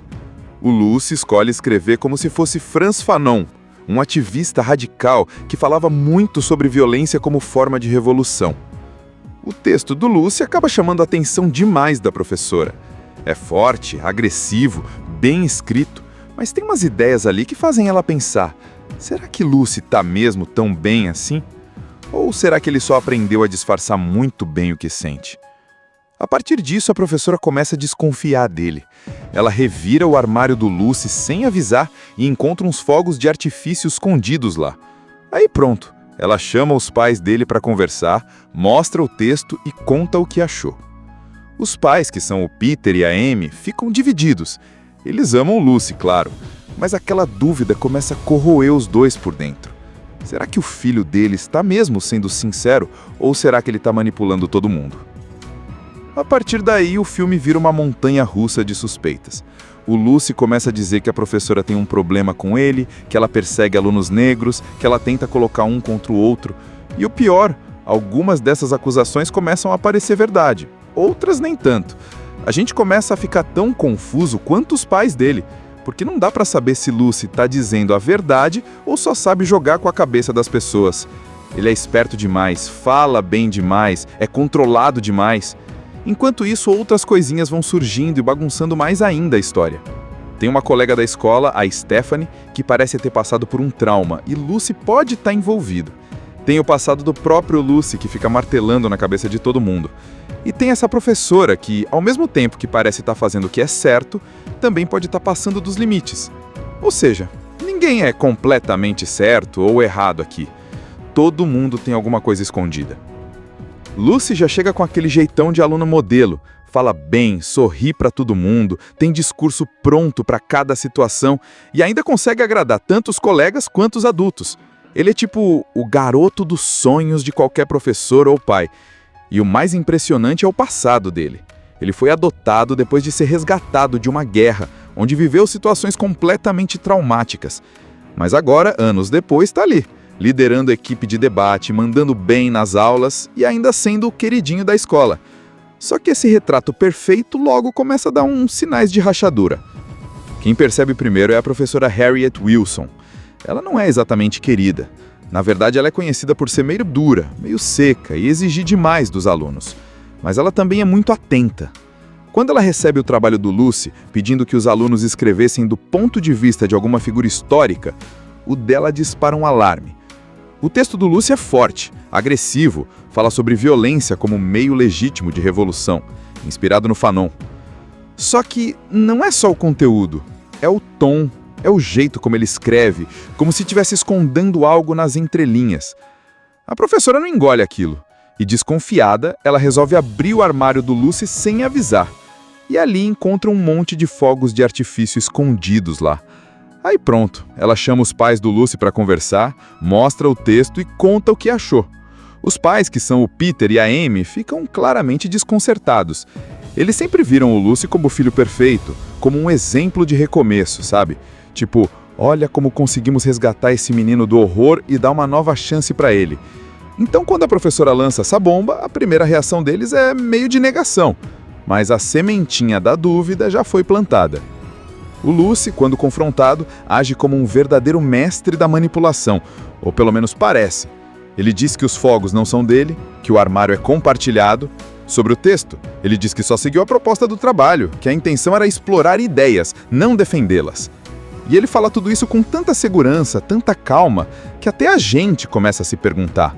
O Lucy escolhe escrever como se fosse Frantz Fanon, um ativista radical que falava muito sobre violência como forma de revolução. O texto do Lucy acaba chamando a atenção demais da professora. É forte, agressivo, bem escrito, mas tem umas ideias ali que fazem ela pensar: será que Lucy tá mesmo tão bem assim? Ou será que ele só aprendeu a disfarçar muito bem o que sente? A partir disso, a professora começa a desconfiar dele. Ela revira o armário do Lucy sem avisar e encontra uns fogos de artifício escondidos lá. Aí pronto, ela chama os pais dele para conversar, mostra o texto e conta o que achou. Os pais, que são o Peter e a Amy, ficam divididos. Eles amam o Lucy, claro, mas aquela dúvida começa a corroer os dois por dentro. Será que o filho dele está mesmo sendo sincero ou será que ele está manipulando todo mundo? A partir daí, o filme vira uma montanha-russa de suspeitas. O Lucy começa a dizer que a professora tem um problema com ele, que ela persegue alunos negros, que ela tenta colocar um contra o outro. E o pior, algumas dessas acusações começam a parecer verdade, outras nem tanto. A gente começa a ficar tão confuso quanto os pais dele, porque não dá pra saber se Lucy tá dizendo a verdade ou só sabe jogar com a cabeça das pessoas. Ele é esperto demais, fala bem demais, é controlado demais. Enquanto isso, outras coisinhas vão surgindo e bagunçando mais ainda a história. Tem uma colega da escola, a Stephanie, que parece ter passado por um trauma, e Lucy pode estar envolvido. Tem o passado do próprio Lucy, que fica martelando na cabeça de todo mundo. E tem essa professora que, ao mesmo tempo que parece estar fazendo o que é certo, também pode estar passando dos limites. Ou seja, ninguém é completamente certo ou errado aqui. Todo mundo tem alguma coisa escondida. Lucy já chega com aquele jeitão de aluno modelo, fala bem, sorri para todo mundo, tem discurso pronto para cada situação e ainda consegue agradar tanto os colegas quanto os adultos. Ele é tipo o garoto dos sonhos de qualquer professor ou pai. E o mais impressionante é o passado dele. Ele foi adotado depois de ser resgatado de uma guerra, onde viveu situações completamente traumáticas. Mas agora, anos depois, está ali, liderando a equipe de debate, mandando bem nas aulas e ainda sendo o queridinho da escola. Só que esse retrato perfeito logo começa a dar uns sinais de rachadura. Quem percebe primeiro é a professora Harriet Wilson. Ela não é exatamente querida. Na verdade, ela é conhecida por ser meio dura, meio seca e exigir demais dos alunos. Mas ela também é muito atenta. Quando ela recebe o trabalho do Lucy, pedindo que os alunos escrevessem do ponto de vista de alguma figura histórica, o dela dispara um alarme. O texto do Lucy é forte, agressivo, fala sobre violência como meio legítimo de revolução, inspirado no Fanon. Só que não é só o conteúdo, é o tom, é o jeito como ele escreve, como se estivesse escondendo algo nas entrelinhas. A professora não engole aquilo, e desconfiada, ela resolve abrir o armário do Lucy sem avisar. E ali encontra um monte de fogos de artifício escondidos lá. Aí pronto, ela chama os pais do Lucy para conversar, mostra o texto e conta o que achou. Os pais, que são o Peter e a Amy, ficam claramente desconcertados. Eles sempre viram o Lucy como o filho perfeito, como um exemplo de recomeço, sabe? Tipo, olha como conseguimos resgatar esse menino do horror e dar uma nova chance para ele. Então, quando a professora lança essa bomba, a primeira reação deles é meio de negação. Mas a sementinha da dúvida já foi plantada. O Lucy, quando confrontado, age como um verdadeiro mestre da manipulação, ou pelo menos parece. Ele diz que os fogos não são dele, que o armário é compartilhado. Sobre o texto, ele diz que só seguiu a proposta do trabalho, que a intenção era explorar ideias, não defendê-las. E ele fala tudo isso com tanta segurança, tanta calma, que até a gente começa a se perguntar: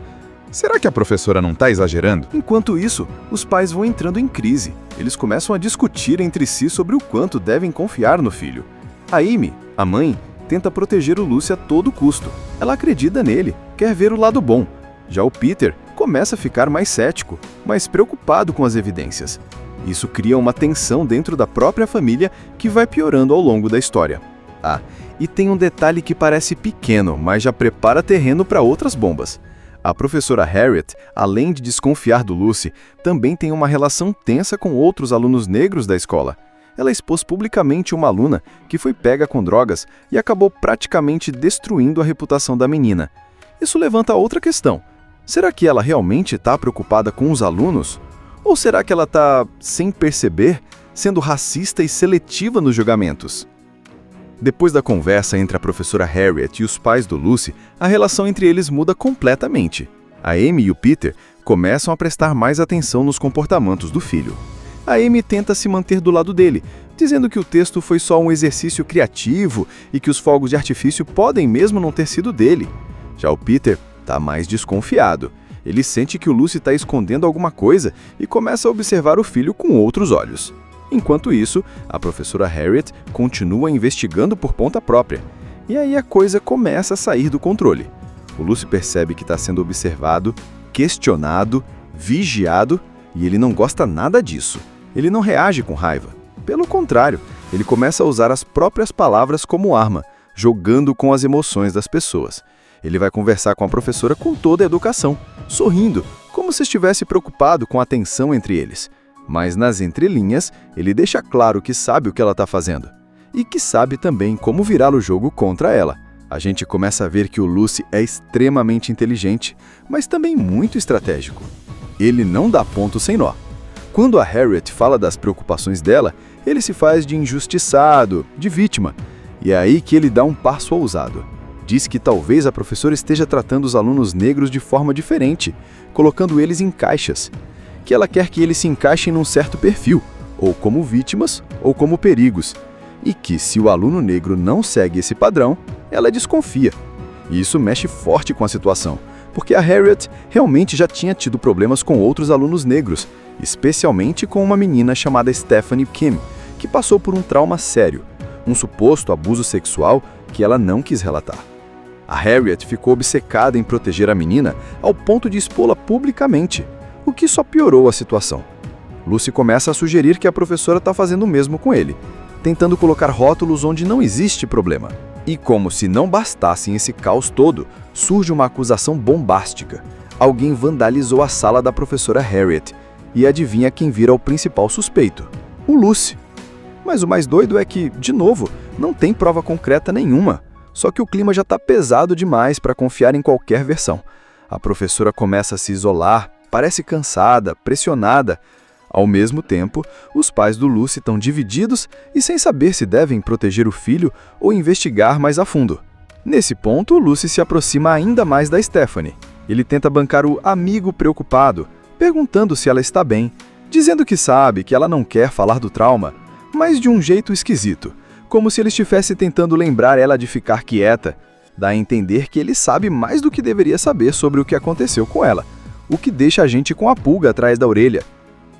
será que a professora não está exagerando? Enquanto isso, os pais vão entrando em crise. Eles começam a discutir entre si sobre o quanto devem confiar no filho. A Amy, a mãe, tenta proteger o Lucy a todo custo. Ela acredita nele, quer ver o lado bom. Já o Peter começa a ficar mais cético, mais preocupado com as evidências. Isso cria uma tensão dentro da própria família que vai piorando ao longo da história. Ah, e tem um detalhe que parece pequeno, mas já prepara terreno para outras bombas. A professora Harriet, além de desconfiar do Lucy, também tem uma relação tensa com outros alunos negros da escola. ela expôs publicamente uma aluna que foi pega com drogas e acabou praticamente destruindo a reputação da menina. Isso levanta outra questão. Será que ela realmente está preocupada com os alunos? Ou será que ela está, sem perceber, sendo racista e seletiva nos julgamentos? Depois da conversa entre a professora Harriet e os pais do Lucy, a relação entre eles muda completamente. A Amy e o Peter começam a prestar mais atenção nos comportamentos do filho. A Amy tenta se manter do lado dele, dizendo que o texto foi só um exercício criativo e que os fogos de artifício podem mesmo não ter sido dele. Já o Peter está mais desconfiado. Ele sente que o Lucy está escondendo alguma coisa e começa a observar o filho com outros olhos. Enquanto isso, a professora Harriet continua investigando por conta própria. E aí a coisa começa a sair do controle. O Lucy percebe que está sendo observado, questionado, vigiado, e ele não gosta nada disso. Ele não reage com raiva. Pelo contrário, ele começa a usar as próprias palavras como arma, jogando com as emoções das pessoas. Ele vai conversar com a professora com toda a educação, sorrindo, como se estivesse preocupado com a tensão entre eles. Mas nas entrelinhas, ele deixa claro que sabe o que ela está fazendo. E que sabe também como virar o jogo contra ela. A gente começa a ver que o Lucy é extremamente inteligente, mas também muito estratégico. Ele não dá ponto sem nó. Quando a Harriet fala das preocupações dela, ele se faz de injustiçado, de vítima. E é aí que ele dá um passo ousado. Diz que talvez a professora esteja tratando os alunos negros de forma diferente, colocando eles em caixas. Que ela quer que eles se encaixem num certo perfil, ou como vítimas, ou como perigos. E que, se o aluno negro não segue esse padrão, ela desconfia. E isso mexe forte com a situação, porque a Harriet realmente já tinha tido problemas com outros alunos negros, especialmente com uma menina chamada Stephanie Kim, que passou por um trauma sério, um suposto abuso sexual que ela não quis relatar. A Harriet ficou obcecada em proteger a menina ao ponto de expô-la publicamente, o que só piorou a situação. Lucy começa a sugerir que a professora está fazendo o mesmo com ele, tentando colocar rótulos onde não existe problema. E como se não bastasse esse caos todo, surge uma acusação bombástica. Alguém vandalizou a sala da professora Harriet, e adivinha quem vira o principal suspeito? O Lucy. Mas o mais doido é que, de novo, não tem prova concreta nenhuma. Só que o clima já está pesado demais para confiar em qualquer versão. A professora começa a se isolar, parece cansada, pressionada. Ao mesmo tempo, os pais do Lucy estão divididos e sem saber se devem proteger o filho ou investigar mais a fundo. Nesse ponto, o Lucy se aproxima ainda mais da Stephanie. Ele tenta bancar o amigo preocupado, perguntando se ela está bem, dizendo que sabe que ela não quer falar do trauma, mas de um jeito esquisito, como se ele estivesse tentando lembrar ela de ficar quieta. Dá a entender que ele sabe mais do que deveria saber sobre o que aconteceu com ela, o que deixa a gente com a pulga atrás da orelha.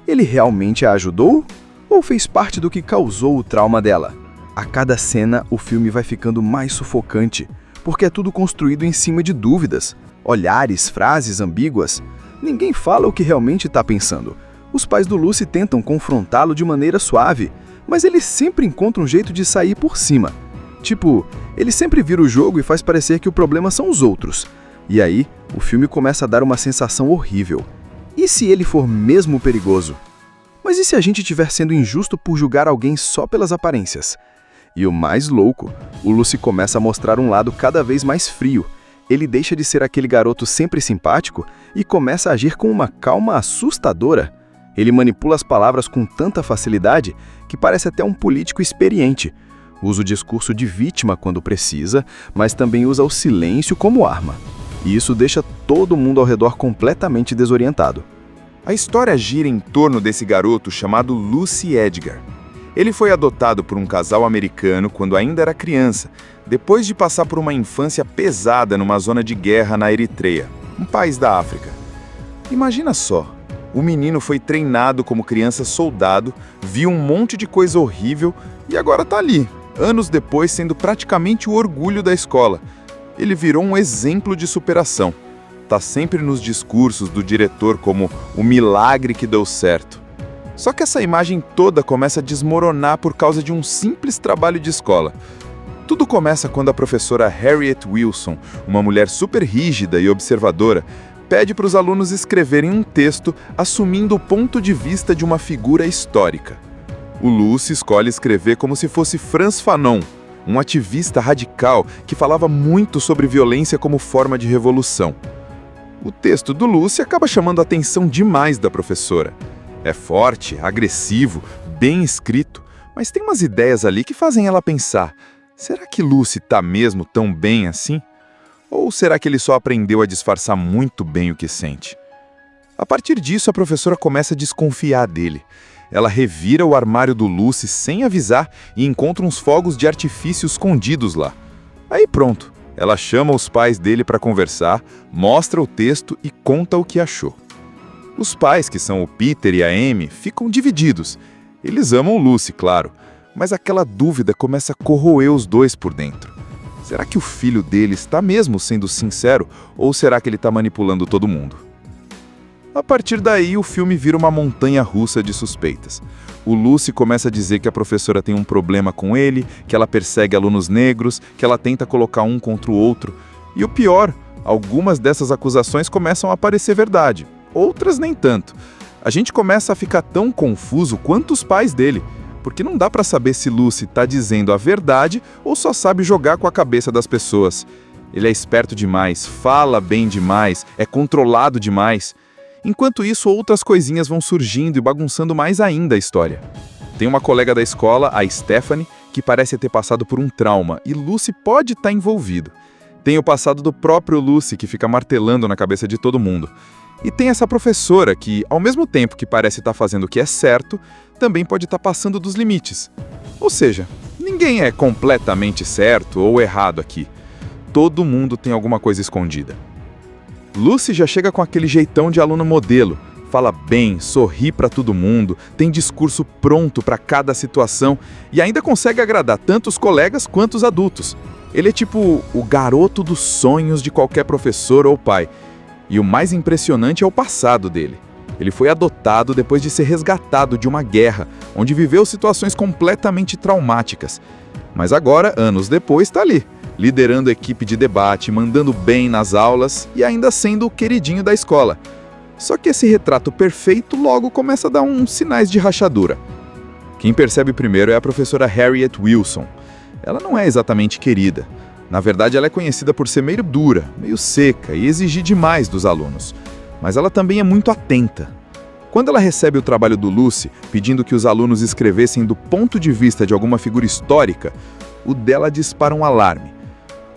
Ele realmente a ajudou? Ou fez parte do que causou o trauma dela? A cada cena, o filme vai ficando mais sufocante, porque é tudo construído em cima de dúvidas, olhares, frases ambíguas. Ninguém fala o que realmente está pensando. Os pais do Lucy tentam confrontá-lo de maneira suave, mas ele sempre encontra um jeito de sair por cima. Tipo, ele sempre vira o jogo e faz parecer que o problema são os outros. E aí, o filme começa a dar uma sensação horrível. E se ele for mesmo perigoso? Mas e se a gente estiver sendo injusto por julgar alguém só pelas aparências? E o mais louco, o Lucy começa a mostrar um lado cada vez mais frio. Ele deixa de ser aquele garoto sempre simpático e começa a agir com uma calma assustadora. Ele manipula as palavras com tanta facilidade que parece até um político experiente. Usa o discurso de vítima quando precisa, mas também usa o silêncio como arma. E isso deixa todo mundo ao redor completamente desorientado. A história gira em torno desse garoto chamado Lucy Edgar. Ele foi adotado por um casal americano quando ainda era criança, depois de passar por uma infância pesada numa zona de guerra na Eritreia, um país da África. Imagina só, o menino foi treinado como criança soldado, viu um monte de coisa horrível e agora tá ali, anos depois sendo praticamente o orgulho da escola. Ele virou um exemplo de superação. Tá sempre nos discursos do diretor como o milagre que deu certo. Só que essa imagem toda começa a desmoronar por causa de um simples trabalho de escola. Tudo começa quando a professora Harriet Wilson, uma mulher super rígida e observadora, pede para os alunos escreverem um texto assumindo o ponto de vista de uma figura histórica. O Lucy escolhe escrever como se fosse Frantz Fanon, um ativista radical que falava muito sobre violência como forma de revolução. O texto do Lucy acaba chamando a atenção demais da professora. É forte, agressivo, bem escrito, mas tem umas ideias ali que fazem ela pensar: será que Lucy tá mesmo tão bem assim? Ou será que ele só aprendeu a disfarçar muito bem o que sente? A partir disso, a professora começa a desconfiar dele. Ela revira o armário do Lucy sem avisar e encontra uns fogos de artifício escondidos lá. Aí pronto, ela chama os pais dele para conversar, mostra o texto e conta o que achou. Os pais, que são o Peter e a Amy, ficam divididos. Eles amam o Lucy, claro, mas aquela dúvida começa a corroer os dois por dentro. Será que o filho dele está mesmo sendo sincero ou será que ele está manipulando todo mundo? A partir daí, o filme vira uma montanha-russa de suspeitas. O Lucy começa a dizer que a professora tem um problema com ele, que ela persegue alunos negros, que ela tenta colocar um contra o outro. E o pior, algumas dessas acusações começam a parecer verdade, outras nem tanto. A gente começa a ficar tão confuso quanto os pais dele, porque não dá pra saber se Lucy tá dizendo a verdade ou só sabe jogar com a cabeça das pessoas. Ele é esperto demais, fala bem demais, é controlado demais. Enquanto isso, outras coisinhas vão surgindo e bagunçando mais ainda a história. Tem uma colega da escola, a Stephanie, que parece ter passado por um trauma, e Lucy pode estar envolvido. Tem o passado do próprio Lucy, que fica martelando na cabeça de todo mundo. E tem essa professora que, ao mesmo tempo que parece estar fazendo o que é certo, também pode estar passando dos limites. Ou seja, ninguém é completamente certo ou errado aqui. Todo mundo tem alguma coisa escondida. Lucy já chega com aquele jeitão de aluno modelo, fala bem, sorri para todo mundo, tem discurso pronto para cada situação e ainda consegue agradar tanto os colegas quanto os adultos. Ele é tipo o garoto dos sonhos de qualquer professor ou pai. E o mais impressionante é o passado dele. Ele foi adotado depois de ser resgatado de uma guerra, onde viveu situações completamente traumáticas. Mas agora, anos depois, está ali, liderando a equipe de debate, mandando bem nas aulas e ainda sendo o queridinho da escola. Só que esse retrato perfeito logo começa a dar uns sinais de rachadura. Quem percebe primeiro é a professora Harriet Wilson. Ela não é exatamente querida. Na verdade, ela é conhecida por ser meio dura, meio seca e exigir demais dos alunos. Mas ela também é muito atenta. Quando ela recebe o trabalho do Lucy, pedindo que os alunos escrevessem do ponto de vista de alguma figura histórica, o dela dispara um alarme.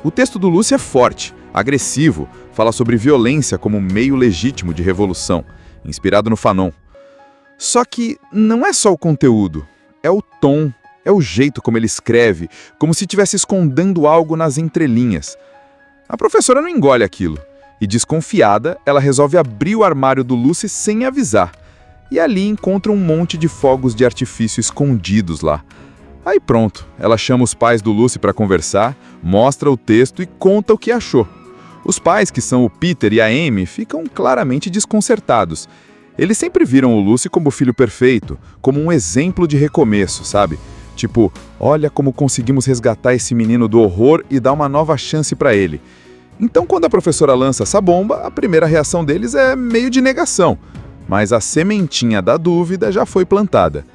O texto do Lucy é forte, agressivo, fala sobre violência como meio legítimo de revolução, inspirado no Fanon. Só que não é só o conteúdo, é o tom, é o jeito como ele escreve, como se estivesse escondendo algo nas entrelinhas. A professora não engole aquilo, e desconfiada, ela resolve abrir o armário do Lucy sem avisar, e ali encontra um monte de fogos de artifício escondidos lá. Aí pronto, ela chama os pais do Lucy para conversar, mostra o texto e conta o que achou. Os pais, que são o Peter e a Amy, ficam claramente desconcertados. Eles sempre viram o Lucy como o filho perfeito, como um exemplo de recomeço, sabe? Tipo, olha como conseguimos resgatar esse menino do horror e dar uma nova chance para ele. Então, quando a professora lança essa bomba, a primeira reação deles é meio de negação. Mas a sementinha da dúvida já foi plantada.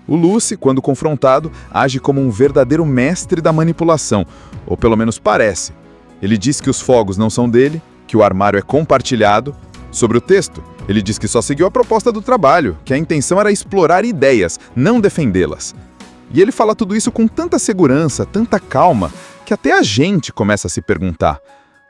O Lucy, quando confrontado, age como um verdadeiro mestre da manipulação, ou pelo menos parece. Ele diz que os fogos não são dele, que o armário é compartilhado. Sobre o texto, ele diz que só seguiu a proposta do trabalho, que a intenção era explorar ideias, não defendê-las. E ele fala tudo isso com tanta segurança, tanta calma, que até a gente começa a se perguntar: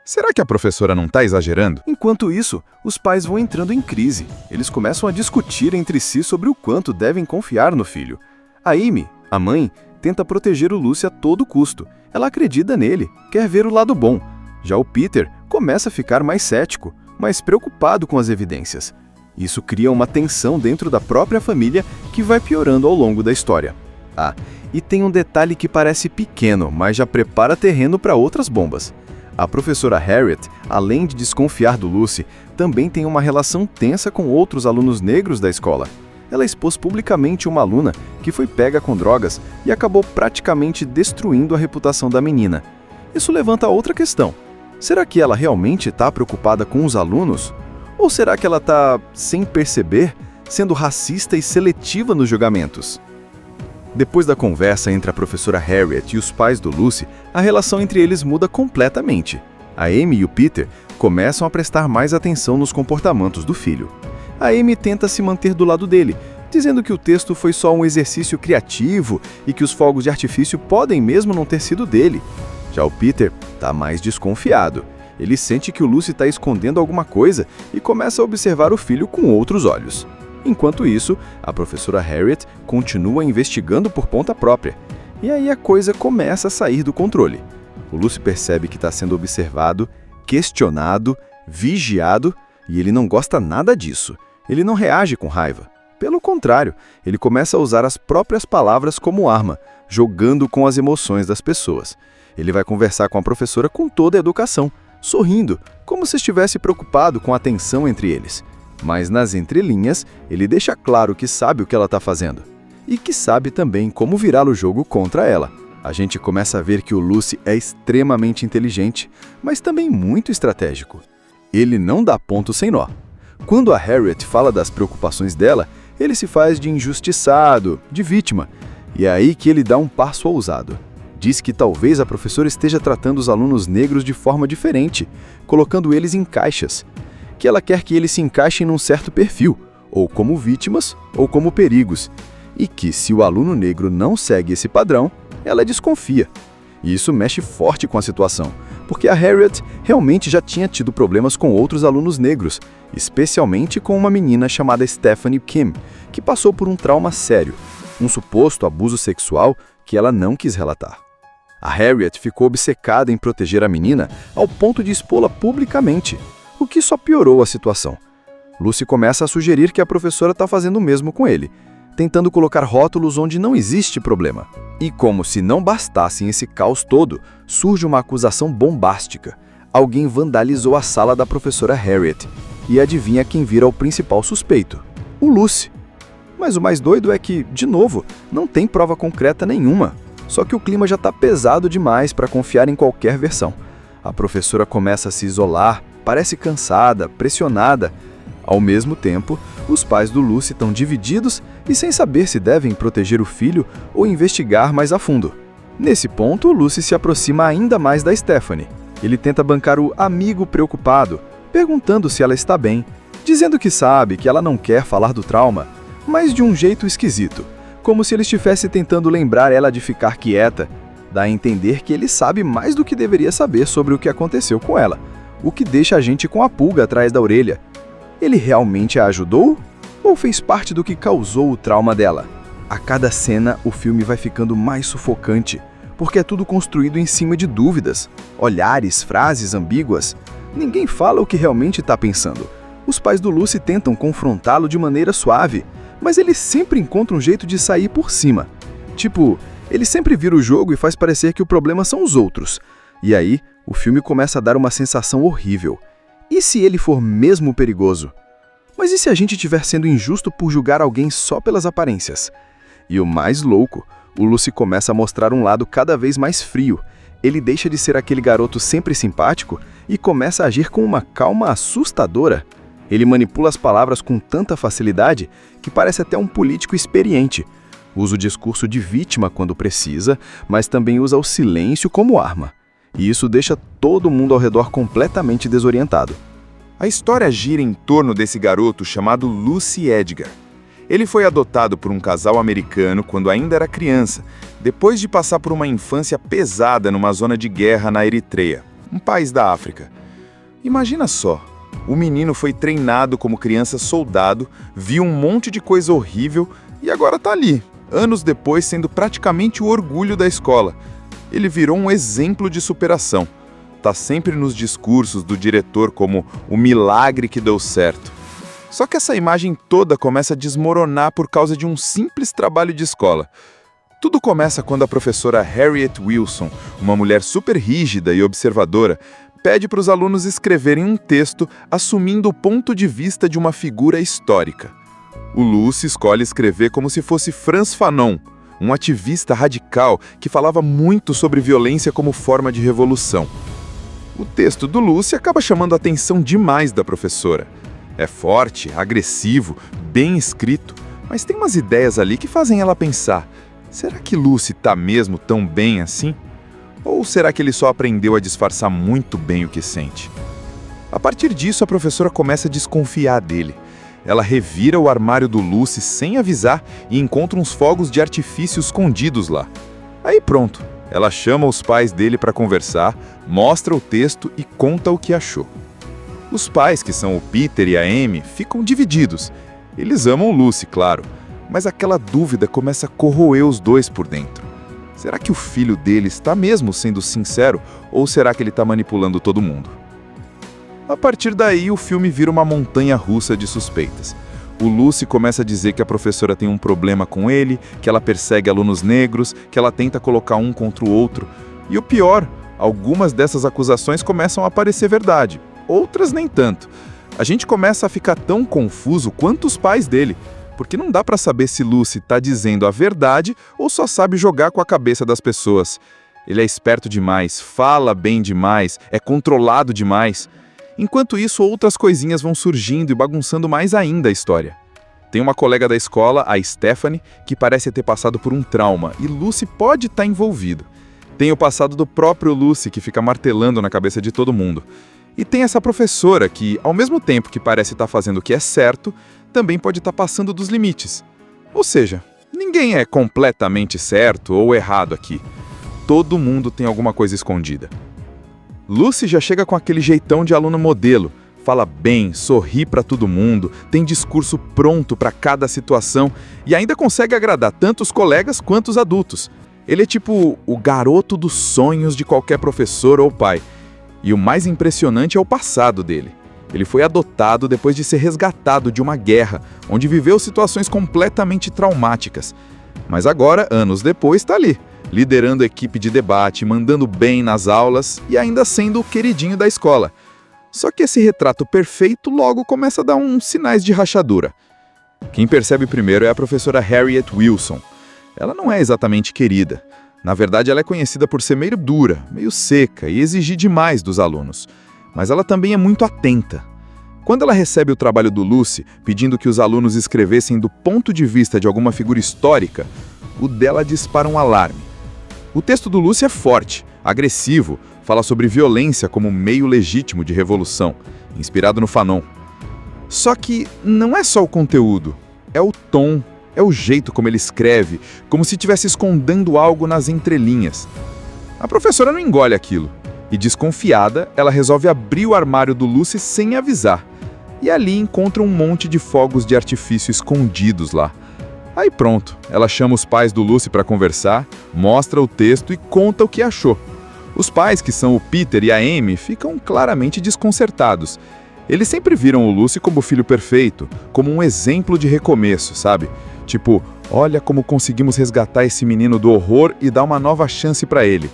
será que a professora não está exagerando? Enquanto isso, os pais vão entrando em crise. Eles começam a discutir entre si sobre o quanto devem confiar no filho. A Amy, a mãe, tenta proteger o Lucy a todo custo. Ela acredita nele, quer ver o lado bom. Já o Peter começa a ficar mais cético, mais preocupado com as evidências. Isso cria uma tensão dentro da própria família que vai piorando ao longo da história. Ah, e tem um detalhe que parece pequeno, mas já prepara terreno para outras bombas. A professora Harriet, além de desconfiar do Lucy, também tem uma relação tensa com outros alunos negros da escola. Ela expôs publicamente uma aluna que foi pega com drogas e acabou praticamente destruindo a reputação da menina. Isso levanta outra questão. Será que ela realmente está preocupada com os alunos? Ou será que ela está, sem perceber, sendo racista e seletiva nos julgamentos? Depois da conversa entre a professora Harriet e os pais do Lucy, a relação entre eles muda completamente. A Amy e o Peter começam a prestar mais atenção nos comportamentos do filho. A Amy tenta se manter do lado dele, dizendo que o texto foi só um exercício criativo e que os fogos de artifício podem mesmo não ter sido dele. Já o Peter está mais desconfiado. Ele sente que o Lucy está escondendo alguma coisa e começa a observar o filho com outros olhos. Enquanto isso, a professora Harriet continua investigando por conta própria. E aí a coisa começa a sair do controle. O Lucy percebe que está sendo observado, questionado, vigiado, e ele não gosta nada disso. Ele não reage com raiva. Pelo contrário, ele começa a usar as próprias palavras como arma, jogando com as emoções das pessoas. Ele vai conversar com a professora com toda a educação, sorrindo, como se estivesse preocupado com a tensão entre eles. Mas nas entrelinhas, ele deixa claro que sabe o que ela está fazendo. E que sabe também como virar o jogo contra ela. A gente começa a ver que o Lucy é extremamente inteligente, mas também muito estratégico. Ele não dá ponto sem nó. Quando a Harriet fala das preocupações dela, ele se faz de injustiçado, de vítima. E é aí que ele dá um passo ousado. Diz que talvez a professora esteja tratando os alunos negros de forma diferente, colocando eles em caixas. Que ela quer que eles se encaixem num certo perfil, ou como vítimas, ou como perigos. E que, se o aluno negro não segue esse padrão, ela desconfia. E isso mexe forte com a situação, porque a Harriet realmente já tinha tido problemas com outros alunos negros, especialmente com uma menina chamada Stephanie Kim, que passou por um trauma sério, um suposto abuso sexual que ela não quis relatar. A Harriet ficou obcecada em proteger a menina ao ponto de expô-la publicamente, o que só piorou a situação. Lucy começa a sugerir que a professora está fazendo o mesmo com ele, tentando colocar rótulos onde não existe problema. E como se não bastasse esse caos todo, surge uma acusação bombástica. Alguém vandalizou a sala da professora Harriet. E adivinha quem vira o principal suspeito? O Lucy. Mas o mais doido é que, de novo, não tem prova concreta nenhuma. Só que o clima já está pesado demais para confiar em qualquer versão. A professora começa a se isolar, parece cansada, pressionada. Ao mesmo tempo, os pais do Lucy estão divididos e sem saber se devem proteger o filho ou investigar mais a fundo. Nesse ponto, o Lucy se aproxima ainda mais da Stephanie. Ele tenta bancar o amigo preocupado, perguntando se ela está bem, dizendo que sabe que ela não quer falar do trauma, mas de um jeito esquisito, como se ele estivesse tentando lembrar ela de ficar quieta. Dá a entender que ele sabe mais do que deveria saber sobre o que aconteceu com ela, o que deixa a gente com a pulga atrás da orelha. Ele realmente a ajudou? Ou fez parte do que causou o trauma dela? A cada cena, o filme vai ficando mais sufocante, porque é tudo construído em cima de dúvidas, olhares, frases ambíguas. Ninguém fala o que realmente está pensando. Os pais do Lucy tentam confrontá-lo de maneira suave, mas ele sempre encontra um jeito de sair por cima. Tipo, ele sempre vira o jogo e faz parecer que o problema são os outros. E aí, o filme começa a dar uma sensação horrível. E se ele for mesmo perigoso? Mas e se a gente estiver sendo injusto por julgar alguém só pelas aparências? E o mais louco, o Lucy começa a mostrar um lado cada vez mais frio. Ele deixa de ser aquele garoto sempre simpático e começa a agir com uma calma assustadora. Ele manipula as palavras com tanta facilidade que parece até um político experiente. Usa o discurso de vítima quando precisa, mas também usa o silêncio como arma. E isso deixa todo mundo ao redor completamente desorientado. A história gira em torno desse garoto chamado Lucy Edgar. Ele foi adotado por um casal americano quando ainda era criança, depois de passar por uma infância pesada numa zona de guerra na Eritreia, um país da África. Imagina só, o menino foi treinado como criança soldado, viu um monte de coisa horrível e agora tá ali, anos depois sendo praticamente o orgulho da escola. Ele virou um exemplo de superação. Tá sempre nos discursos do diretor como o milagre que deu certo. Só que essa imagem toda começa a desmoronar por causa de um simples trabalho de escola. Tudo começa quando a professora Harriet Wilson, uma mulher super rígida e observadora, pede para os alunos escreverem um texto assumindo o ponto de vista de uma figura histórica. O Lucy escolhe escrever como se fosse Frantz Fanon, um ativista radical que falava muito sobre violência como forma de revolução. O texto do Lucy acaba chamando a atenção demais da professora. É forte, agressivo, bem escrito, mas tem umas ideias ali que fazem ela pensar: Será que Lucy tá mesmo tão bem assim? Ou será que ele só aprendeu a disfarçar muito bem o que sente? A partir disso, a professora começa a desconfiar dele. Ela revira o armário do Lucy sem avisar e encontra uns fogos de artifício escondidos lá. Aí pronto, ela chama os pais dele para conversar, mostra o texto e conta o que achou. Os pais, que são o Peter e a Amy, ficam divididos. Eles amam Lucy, claro, mas aquela dúvida começa a corroer os dois por dentro. Será que o filho dele está mesmo sendo sincero ou será que ele está manipulando todo mundo? A partir daí, o filme vira uma montanha-russa de suspeitas. O Lucy começa a dizer que a professora tem um problema com ele, que ela persegue alunos negros, que ela tenta colocar um contra o outro. E o pior, algumas dessas acusações começam a parecer verdade, outras nem tanto. A gente começa a ficar tão confuso quanto os pais dele, porque não dá pra saber se Lucy tá dizendo a verdade ou só sabe jogar com a cabeça das pessoas. Ele é esperto demais, fala bem demais, é controlado demais. Enquanto isso, outras coisinhas vão surgindo e bagunçando mais ainda a história. Tem uma colega da escola, a Stephanie, que parece ter passado por um trauma, e Lucy pode estar envolvido. Tem o passado do próprio Lucy, que fica martelando na cabeça de todo mundo. E tem essa professora que, ao mesmo tempo que parece estar fazendo o que é certo, também pode estar passando dos limites. Ou seja, ninguém é completamente certo ou errado aqui. Todo mundo tem alguma coisa escondida. Lucy já chega com aquele jeitão de aluno modelo, fala bem, sorri pra todo mundo, tem discurso pronto para cada situação e ainda consegue agradar tanto os colegas quanto os adultos. Ele é tipo o garoto dos sonhos de qualquer professor ou pai. E o mais impressionante é o passado dele. Ele foi adotado depois de ser resgatado de uma guerra, onde viveu situações completamente traumáticas. Mas agora, anos depois, está ali, liderando a equipe de debate, mandando bem nas aulas e ainda sendo o queridinho da escola. Só que esse retrato perfeito logo começa a dar uns sinais de rachadura. Quem percebe primeiro é a professora Harriet Wilson. Ela não é exatamente querida. Na verdade, ela é conhecida por ser meio dura, meio seca e exigir demais dos alunos. Mas ela também é muito atenta. Quando ela recebe o trabalho do Lucy, pedindo que os alunos escrevessem do ponto de vista de alguma figura histórica, o dela dispara um alarme. O texto do Lucy é forte, agressivo, fala sobre violência como meio legítimo de revolução, inspirado no Fanon. Só que não é só o conteúdo, é o tom, é o jeito como ele escreve, como se estivesse escondendo algo nas entrelinhas. A professora não engole aquilo, e desconfiada, ela resolve abrir o armário do Lucy sem avisar, e ali encontra um monte de fogos de artifício escondidos lá. Aí pronto, ela chama os pais do Lucy para conversar, mostra o texto e conta o que achou. Os pais, que são o Peter e a Amy, ficam claramente desconcertados. Eles sempre viram o Lucy como o filho perfeito, como um exemplo de recomeço, sabe? Tipo, olha como conseguimos resgatar esse menino do horror e dar uma nova chance para ele.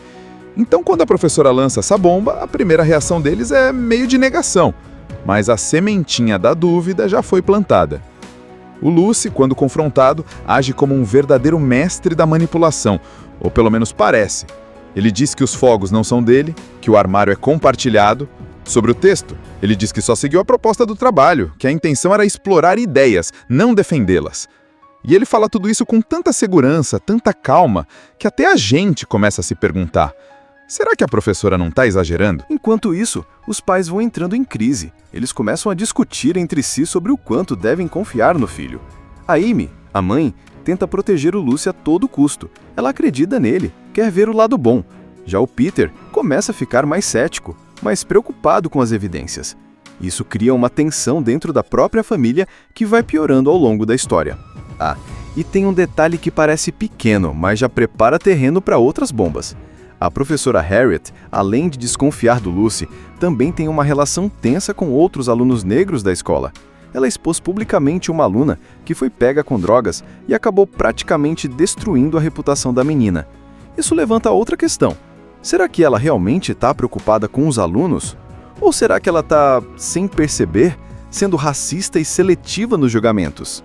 Então, quando a professora lança essa bomba, a primeira reação deles é meio de negação. Mas a sementinha da dúvida já foi plantada. O Lucy, quando confrontado, age como um verdadeiro mestre da manipulação, ou pelo menos parece. Ele diz que os fogos não são dele, que o armário é compartilhado. Sobre o texto, ele diz que só seguiu a proposta do trabalho, que a intenção era explorar ideias, não defendê-las. E ele fala tudo isso com tanta segurança, tanta calma, que até a gente começa a se perguntar: será que a professora não está exagerando? Enquanto isso, os pais vão entrando em crise. Eles começam a discutir entre si sobre o quanto devem confiar no filho. A Amy, a mãe, tenta proteger o Lucy a todo custo. Ela acredita nele, quer ver o lado bom. Já o Peter começa a ficar mais cético, mais preocupado com as evidências. Isso cria uma tensão dentro da própria família que vai piorando ao longo da história. Ah, e tem um detalhe que parece pequeno, mas já prepara terreno para outras bombas. A professora Harriet, além de desconfiar do Lucy, também tem uma relação tensa com outros alunos negros da escola. Ela expôs publicamente uma aluna que foi pega com drogas e acabou praticamente destruindo a reputação da menina. Isso levanta outra questão. Será que ela realmente está preocupada com os alunos? Ou será que ela está, sem perceber, sendo racista e seletiva nos julgamentos?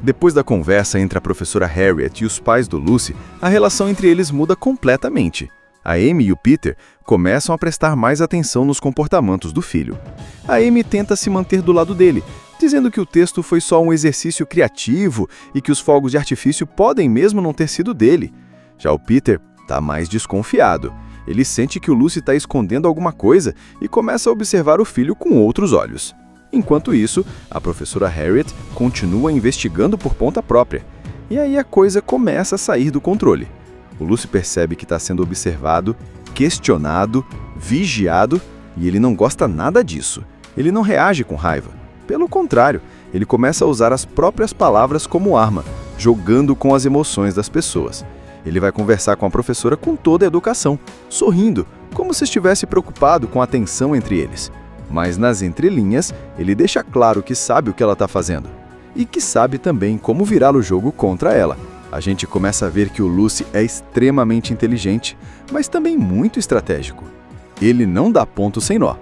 Depois da conversa entre a professora Harriet e os pais do Lucy, a relação entre eles muda completamente. A Amy e o Peter começam a prestar mais atenção nos comportamentos do filho. A Amy tenta se manter do lado dele, dizendo que o texto foi só um exercício criativo e que os fogos de artifício podem mesmo não ter sido dele. Já o Peter está mais desconfiado. Ele sente que o Lucy está escondendo alguma coisa e começa a observar o filho com outros olhos. Enquanto isso, a professora Harriet continua investigando por conta própria. E aí a coisa começa a sair do controle. O Lucy percebe que está sendo observado, questionado, vigiado, e ele não gosta nada disso. Ele não reage com raiva. Pelo contrário, ele começa a usar as próprias palavras como arma, jogando com as emoções das pessoas. Ele vai conversar com a professora com toda a educação, sorrindo, como se estivesse preocupado com a tensão entre eles. Mas nas entrelinhas, ele deixa claro que sabe o que ela está fazendo. E que sabe também como virar o jogo contra ela. A gente começa a ver que o Lucy é extremamente inteligente, mas também muito estratégico. Ele não dá ponto sem nó.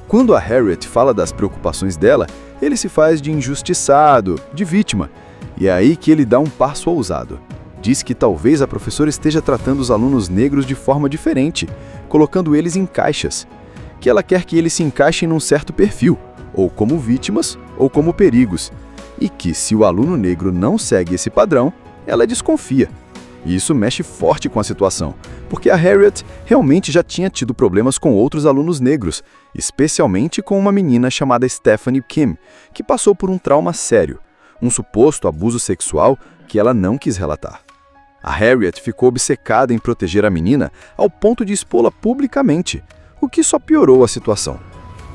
Quando a Harriet fala das preocupações dela, ele se faz de injustiçado, de vítima. E é aí que ele dá um passo ousado. Diz que talvez a professora esteja tratando os alunos negros de forma diferente, colocando eles em caixas. Que ela quer que eles se encaixem num certo perfil, ou como vítimas, ou como perigos. E que, se o aluno negro não segue esse padrão, ela desconfia. E isso mexe forte com a situação, porque a Harriet realmente já tinha tido problemas com outros alunos negros, especialmente com uma menina chamada Stephanie Kim, que passou por um trauma sério, um suposto abuso sexual que ela não quis relatar. A Harriet ficou obcecada em proteger a menina ao ponto de expô-la publicamente, o que só piorou a situação.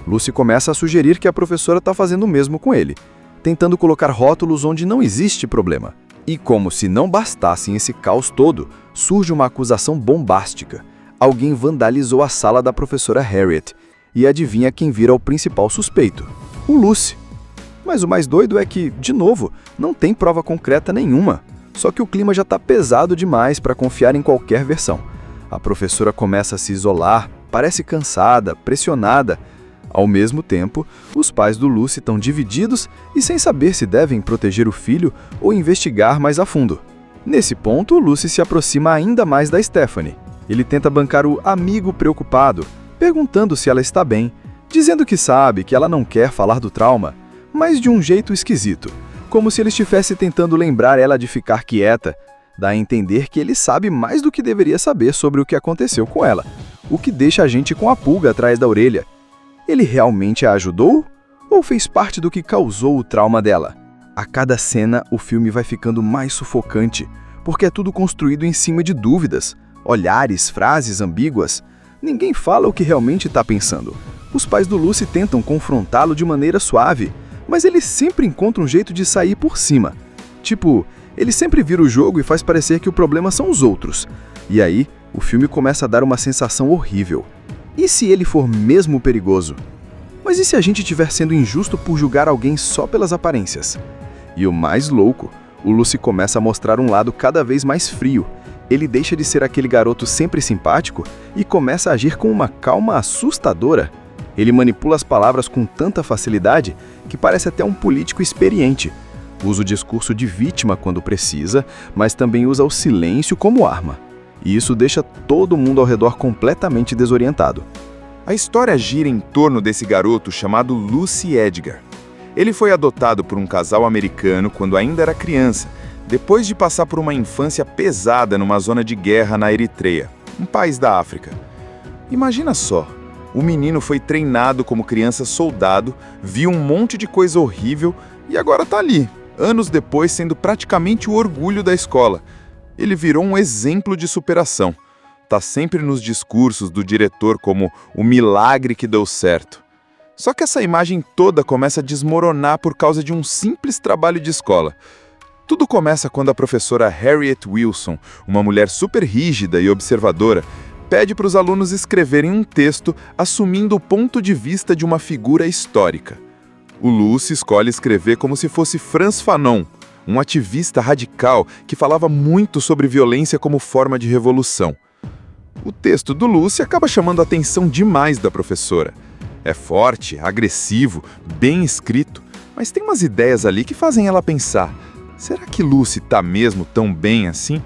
Lucy começa a sugerir que a professora está fazendo o mesmo com ele, tentando colocar rótulos onde não existe problema. E como se não bastasse esse caos todo, surge uma acusação bombástica. Alguém vandalizou a sala da professora Harriet. E adivinha quem vira o principal suspeito? O Lucy. Mas o mais doido é que, de novo, não tem prova concreta nenhuma. Só que o clima já está pesado demais para confiar em qualquer versão. A professora começa a se isolar, parece cansada, pressionada. Ao mesmo tempo, os pais do Lucy estão divididos e sem saber se devem proteger o filho ou investigar mais a fundo. Nesse ponto, o Lucy se aproxima ainda mais da Stephanie. Ele tenta bancar o amigo preocupado, perguntando se ela está bem, dizendo que sabe que ela não quer falar do trauma, mas de um jeito esquisito, como se ele estivesse tentando lembrar ela de ficar quieta. Dá a entender que ele sabe mais do que deveria saber sobre o que aconteceu com ela, o que deixa a gente com a pulga atrás da orelha. Ele realmente a ajudou? Ou fez parte do que causou o trauma dela? A cada cena, o filme vai ficando mais sufocante, porque é tudo construído em cima de dúvidas, olhares, frases ambíguas. Ninguém fala o que realmente está pensando. Os pais do Lucy tentam confrontá-lo de maneira suave, mas ele sempre encontra um jeito de sair por cima. Tipo, ele sempre vira o jogo e faz parecer que o problema são os outros. E aí, o filme começa a dar uma sensação horrível. E se ele for mesmo perigoso? Mas e se a gente estiver sendo injusto por julgar alguém só pelas aparências? E o mais louco, o Lucy começa a mostrar um lado cada vez mais frio. Ele deixa de ser aquele garoto sempre simpático e começa a agir com uma calma assustadora. Ele manipula as palavras com tanta facilidade que parece até um político experiente. Usa o discurso de vítima quando precisa, mas também usa o silêncio como arma. E isso deixa todo mundo ao redor completamente desorientado. A história gira em torno desse garoto chamado Lucy Edgar. Ele foi adotado por um casal americano quando ainda era criança, depois de passar por uma infância pesada numa zona de guerra na Eritreia, um país da África. Imagina só, o menino foi treinado como criança soldado, viu um monte de coisa horrível e agora tá ali, anos depois sendo praticamente o orgulho da escola. Ele virou um exemplo de superação. Tá sempre nos discursos do diretor como o milagre que deu certo. Só que essa imagem toda começa a desmoronar por causa de um simples trabalho de escola. Tudo começa quando a professora Harriet Wilson, uma mulher super rígida e observadora, pede para os alunos escreverem um texto assumindo o ponto de vista de uma figura histórica. O Lucy escolhe escrever como se fosse Frantz Fanon, um ativista radical que falava muito sobre violência como forma de revolução. O texto do Lucy acaba chamando a atenção demais da professora. É forte, agressivo, bem escrito, mas tem umas ideias ali que fazem ela pensar: será que Lucy tá mesmo tão bem assim?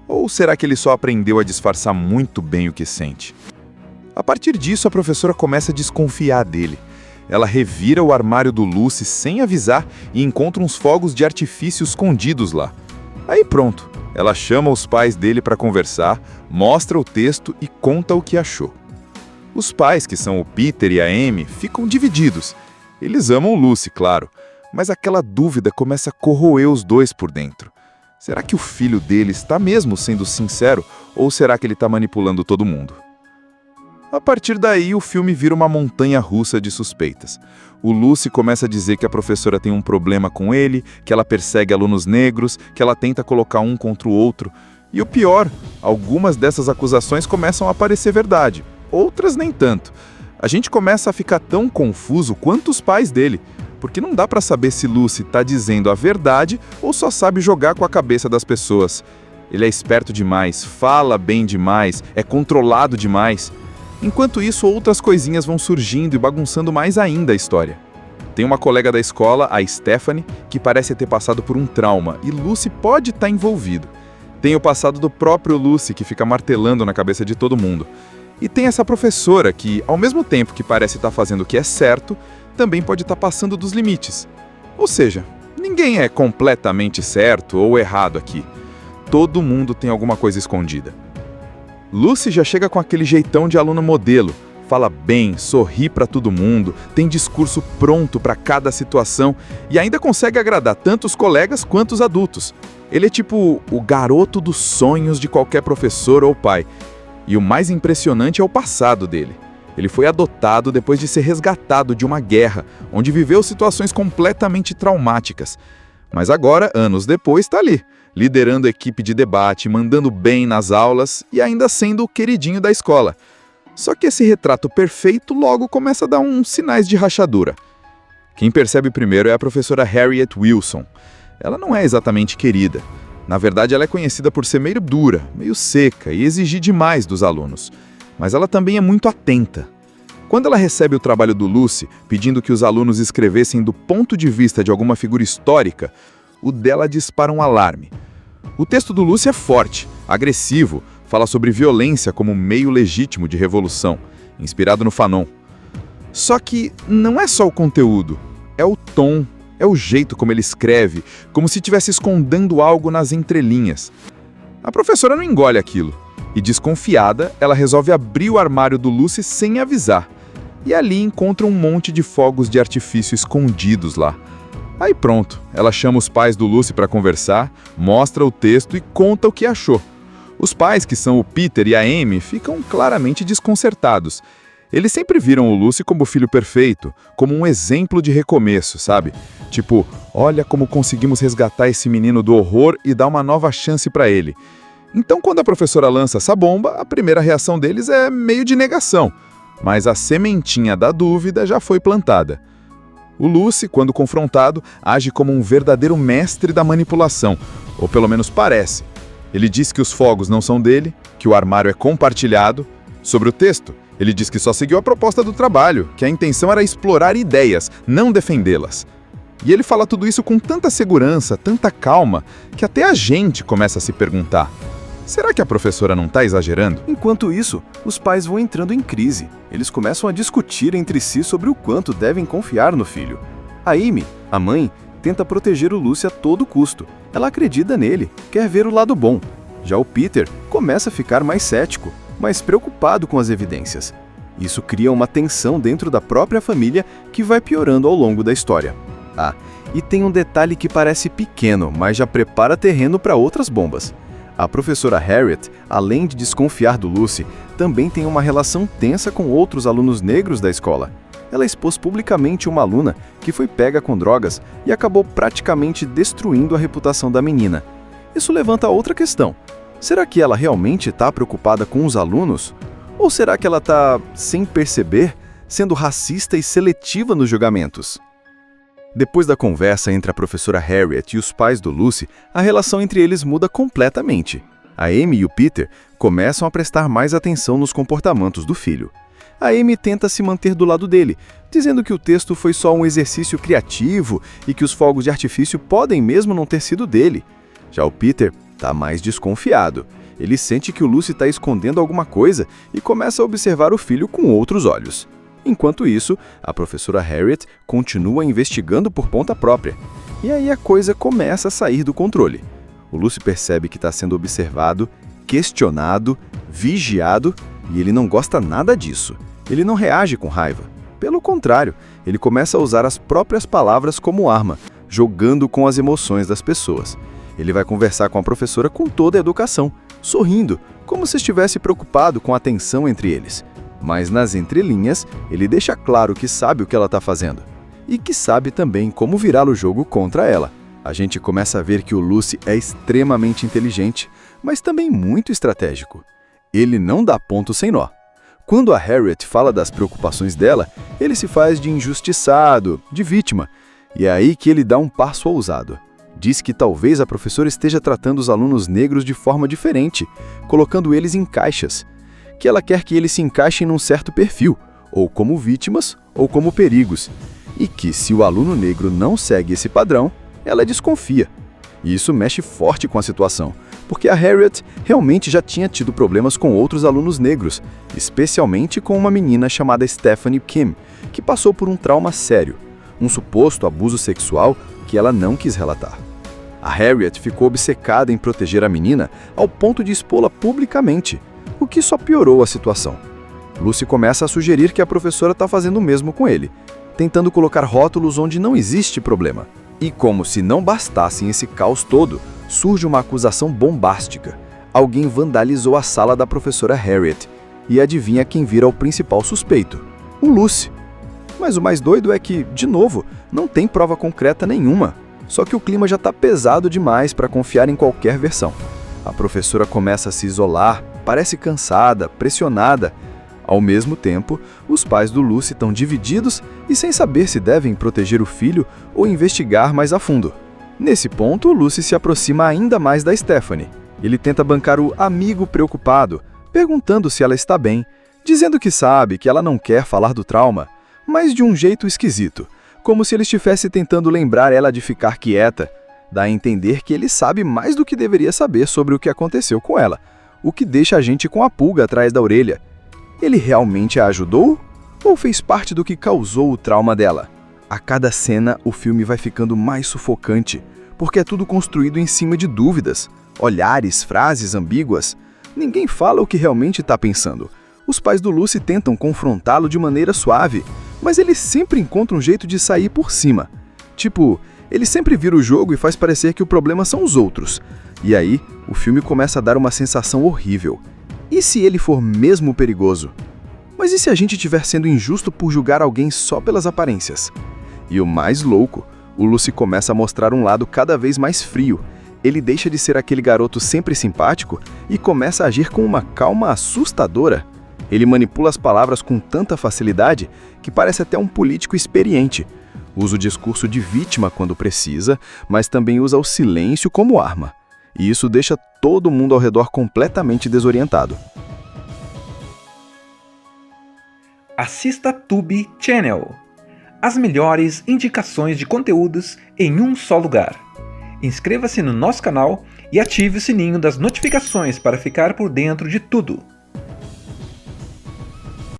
Ou será que ele só aprendeu a disfarçar muito bem o que sente? A partir disso, a professora começa a desconfiar dele. ela revira o armário do Lucy sem avisar e encontra uns fogos de artifício escondidos lá. Aí pronto, ela chama os pais dele para conversar, mostra o texto e conta o que achou. Os pais, que são o Peter e a Amy, ficam divididos. Eles amam o Lucy, claro, mas aquela dúvida começa a corroer os dois por dentro. Será que o filho dele está mesmo sendo sincero ou será que ele está manipulando todo mundo? A partir daí, o filme vira uma montanha-russa de suspeitas. O Lucy começa a dizer que a professora tem um problema com ele, que ela persegue alunos negros, que ela tenta colocar um contra o outro. E o pior, algumas dessas acusações começam a parecer verdade, outras nem tanto. A gente começa a ficar tão confuso quanto os pais dele, porque não dá pra saber se Lucy tá dizendo a verdade ou só sabe jogar com a cabeça das pessoas. Ele é esperto demais, fala bem demais, é controlado demais. Enquanto isso, outras coisinhas vão surgindo e bagunçando mais ainda a história. Tem uma colega da escola, a Stephanie, que parece ter passado por um trauma, e Lucy pode estar envolvido. Tem o passado do próprio Lucy, que fica martelando na cabeça de todo mundo. E tem essa professora que, ao mesmo tempo que parece estar fazendo o que é certo, também pode estar passando dos limites. Ou seja, ninguém é completamente certo ou errado aqui. Todo mundo tem alguma coisa escondida. Lucy já chega com aquele jeitão de aluno modelo, fala bem, sorri para todo mundo, tem discurso pronto para cada situação e ainda consegue agradar tanto os colegas quanto os adultos. Ele é tipo o garoto dos sonhos de qualquer professor ou pai. E o mais impressionante é o passado dele. Ele foi adotado depois de ser resgatado de uma guerra, onde viveu situações completamente traumáticas. Mas agora, anos depois, está ali, liderando a equipe de debate, mandando bem nas aulas e ainda sendo o queridinho da escola. Só que esse retrato perfeito logo começa a dar uns sinais de rachadura. Quem percebe primeiro é a professora Harriet Wilson. Ela não é exatamente querida. Na verdade, ela é conhecida por ser meio dura, meio seca e exigir demais dos alunos. Mas ela também é muito atenta. Quando ela recebe o trabalho do Lucy, pedindo que os alunos escrevessem do ponto de vista de alguma figura histórica, o dela dispara um alarme. O texto do Lucy é forte, agressivo, fala sobre violência como meio legítimo de revolução, inspirado no Fanon. Só que não é só o conteúdo, é o tom, é o jeito como ele escreve, como se estivesse escondendo algo nas entrelinhas. A professora não engole aquilo. E desconfiada, ela resolve abrir o armário do Lucy sem avisar. E ali encontra um monte de fogos de artifício escondidos lá. Aí pronto, ela chama os pais do Lucy para conversar, mostra o texto e conta o que achou. Os pais, que são o Peter e a Amy, ficam claramente desconcertados. Eles sempre viram o Lucy como o filho perfeito, como um exemplo de recomeço, sabe? Tipo, olha como conseguimos resgatar esse menino do horror e dar uma nova chance para ele. Então, quando a professora lança essa bomba, a primeira reação deles é meio de negação, mas a sementinha da dúvida já foi plantada. O Lucy, quando confrontado, age como um verdadeiro mestre da manipulação, ou pelo menos parece. Ele diz que os fogos não são dele, que o armário é compartilhado. Sobre o texto, ele diz que só seguiu a proposta do trabalho, que a intenção era explorar ideias, não defendê-las. E ele fala tudo isso com tanta segurança, tanta calma, que até a gente começa a se perguntar: será que a professora não está exagerando? Enquanto isso, os pais vão entrando em crise. Eles começam a discutir entre si sobre o quanto devem confiar no filho. A Amy, a mãe, tenta proteger o Lucy a todo custo. Ela acredita nele, quer ver o lado bom. Já o Peter começa a ficar mais cético, mas preocupado com as evidências. Isso cria uma tensão dentro da própria família que vai piorando ao longo da história. Ah, e tem um detalhe que parece pequeno, mas já prepara terreno para outras bombas. A professora Harriet, além de desconfiar do Lucy, também tem uma relação tensa com outros alunos negros da escola. Ela expôs publicamente uma aluna que foi pega com drogas e acabou praticamente destruindo a reputação da menina. Isso levanta outra questão. Será que ela realmente está preocupada com os alunos? Ou será que ela está, sem perceber, sendo racista e seletiva nos julgamentos? Depois da conversa entre a professora Harriet e os pais do Lucy, a relação entre eles muda completamente. A Amy e o Peter começam a prestar mais atenção nos comportamentos do filho. A Amy tenta se manter do lado dele, dizendo que o texto foi só um exercício criativo e que os fogos de artifício podem mesmo não ter sido dele. Já o Peter está mais desconfiado. Ele sente que o Lucy está escondendo alguma coisa e começa a observar o filho com outros olhos. Enquanto isso, a professora Harriet continua investigando por conta própria. E aí a coisa começa a sair do controle. O Lucy percebe que está sendo observado, questionado, vigiado, e ele não gosta nada disso. Ele não reage com raiva. Pelo contrário, ele começa a usar as próprias palavras como arma, jogando com as emoções das pessoas. Ele vai conversar com a professora com toda a educação, sorrindo, como se estivesse preocupado com a tensão entre eles. Mas nas entrelinhas, ele deixa claro que sabe o que ela está fazendo. E que sabe também como virar o jogo contra ela. A gente começa a ver que o Lucy é extremamente inteligente, mas também muito estratégico. Ele não dá ponto sem nó. Quando a Harriet fala das preocupações dela, ele se faz de injustiçado, de vítima. E é aí que ele dá um passo ousado. Diz que talvez a professora esteja tratando os alunos negros de forma diferente, colocando eles em caixas. Que ela quer que eles se encaixem num certo perfil, ou como vítimas, ou como perigos. E que se o aluno negro não segue esse padrão, ela desconfia. E isso mexe forte com a situação, porque a Harriet realmente já tinha tido problemas com outros alunos negros, especialmente com uma menina chamada Stephanie Kim, que passou por um trauma sério, um suposto abuso sexual que ela não quis relatar. A Harriet ficou obcecada em proteger a menina ao ponto de expô-la publicamente, o que só piorou a situação. Lucy começa a sugerir que a professora está fazendo o mesmo com ele, tentando colocar rótulos onde não existe problema. E como se não bastasse esse caos todo, surge uma acusação bombástica. Alguém vandalizou a sala da professora Harriet. E adivinha quem vira o principal suspeito? O Lucy. Mas o mais doido é que, de novo, não tem prova concreta nenhuma. Só que o clima já está pesado demais para confiar em qualquer versão. A professora começa a se isolar, parece cansada, pressionada. Ao mesmo tempo, os pais do Lucy estão divididos e sem saber se devem proteger o filho ou investigar mais a fundo. Nesse ponto, o Lucy se aproxima ainda mais da Stephanie. Ele tenta bancar o amigo preocupado, perguntando se ela está bem, dizendo que sabe que ela não quer falar do trauma, mas de um jeito esquisito, como se ele estivesse tentando lembrar ela de ficar quieta. Dá a entender que ele sabe mais do que deveria saber sobre o que aconteceu com ela, o que deixa a gente com a pulga atrás da orelha. Ele realmente a ajudou? Ou fez parte do que causou o trauma dela? A cada cena, o filme vai ficando mais sufocante, porque é tudo construído em cima de dúvidas, olhares, frases ambíguas. Ninguém fala o que realmente está pensando. Os pais do Lucy tentam confrontá-lo de maneira suave, mas ele sempre encontra um jeito de sair por cima. Tipo, ele sempre vira o jogo e faz parecer que o problema são os outros. E aí, o filme começa a dar uma sensação horrível. E se ele for mesmo perigoso? Mas e se a gente estiver sendo injusto por julgar alguém só pelas aparências? E o mais louco, o Lucy começa a mostrar um lado cada vez mais frio. Ele deixa de ser aquele garoto sempre simpático e começa a agir com uma calma assustadora. Ele manipula as palavras com tanta facilidade que parece até um político experiente. Usa o discurso de vítima quando precisa, mas também usa o silêncio como arma. E isso deixa todo mundo ao redor completamente desorientado. Assista Tubi Channel. As melhores indicações de conteúdos em um só lugar. Inscreva-se no nosso canal e ative o sininho das notificações para ficar por dentro de tudo.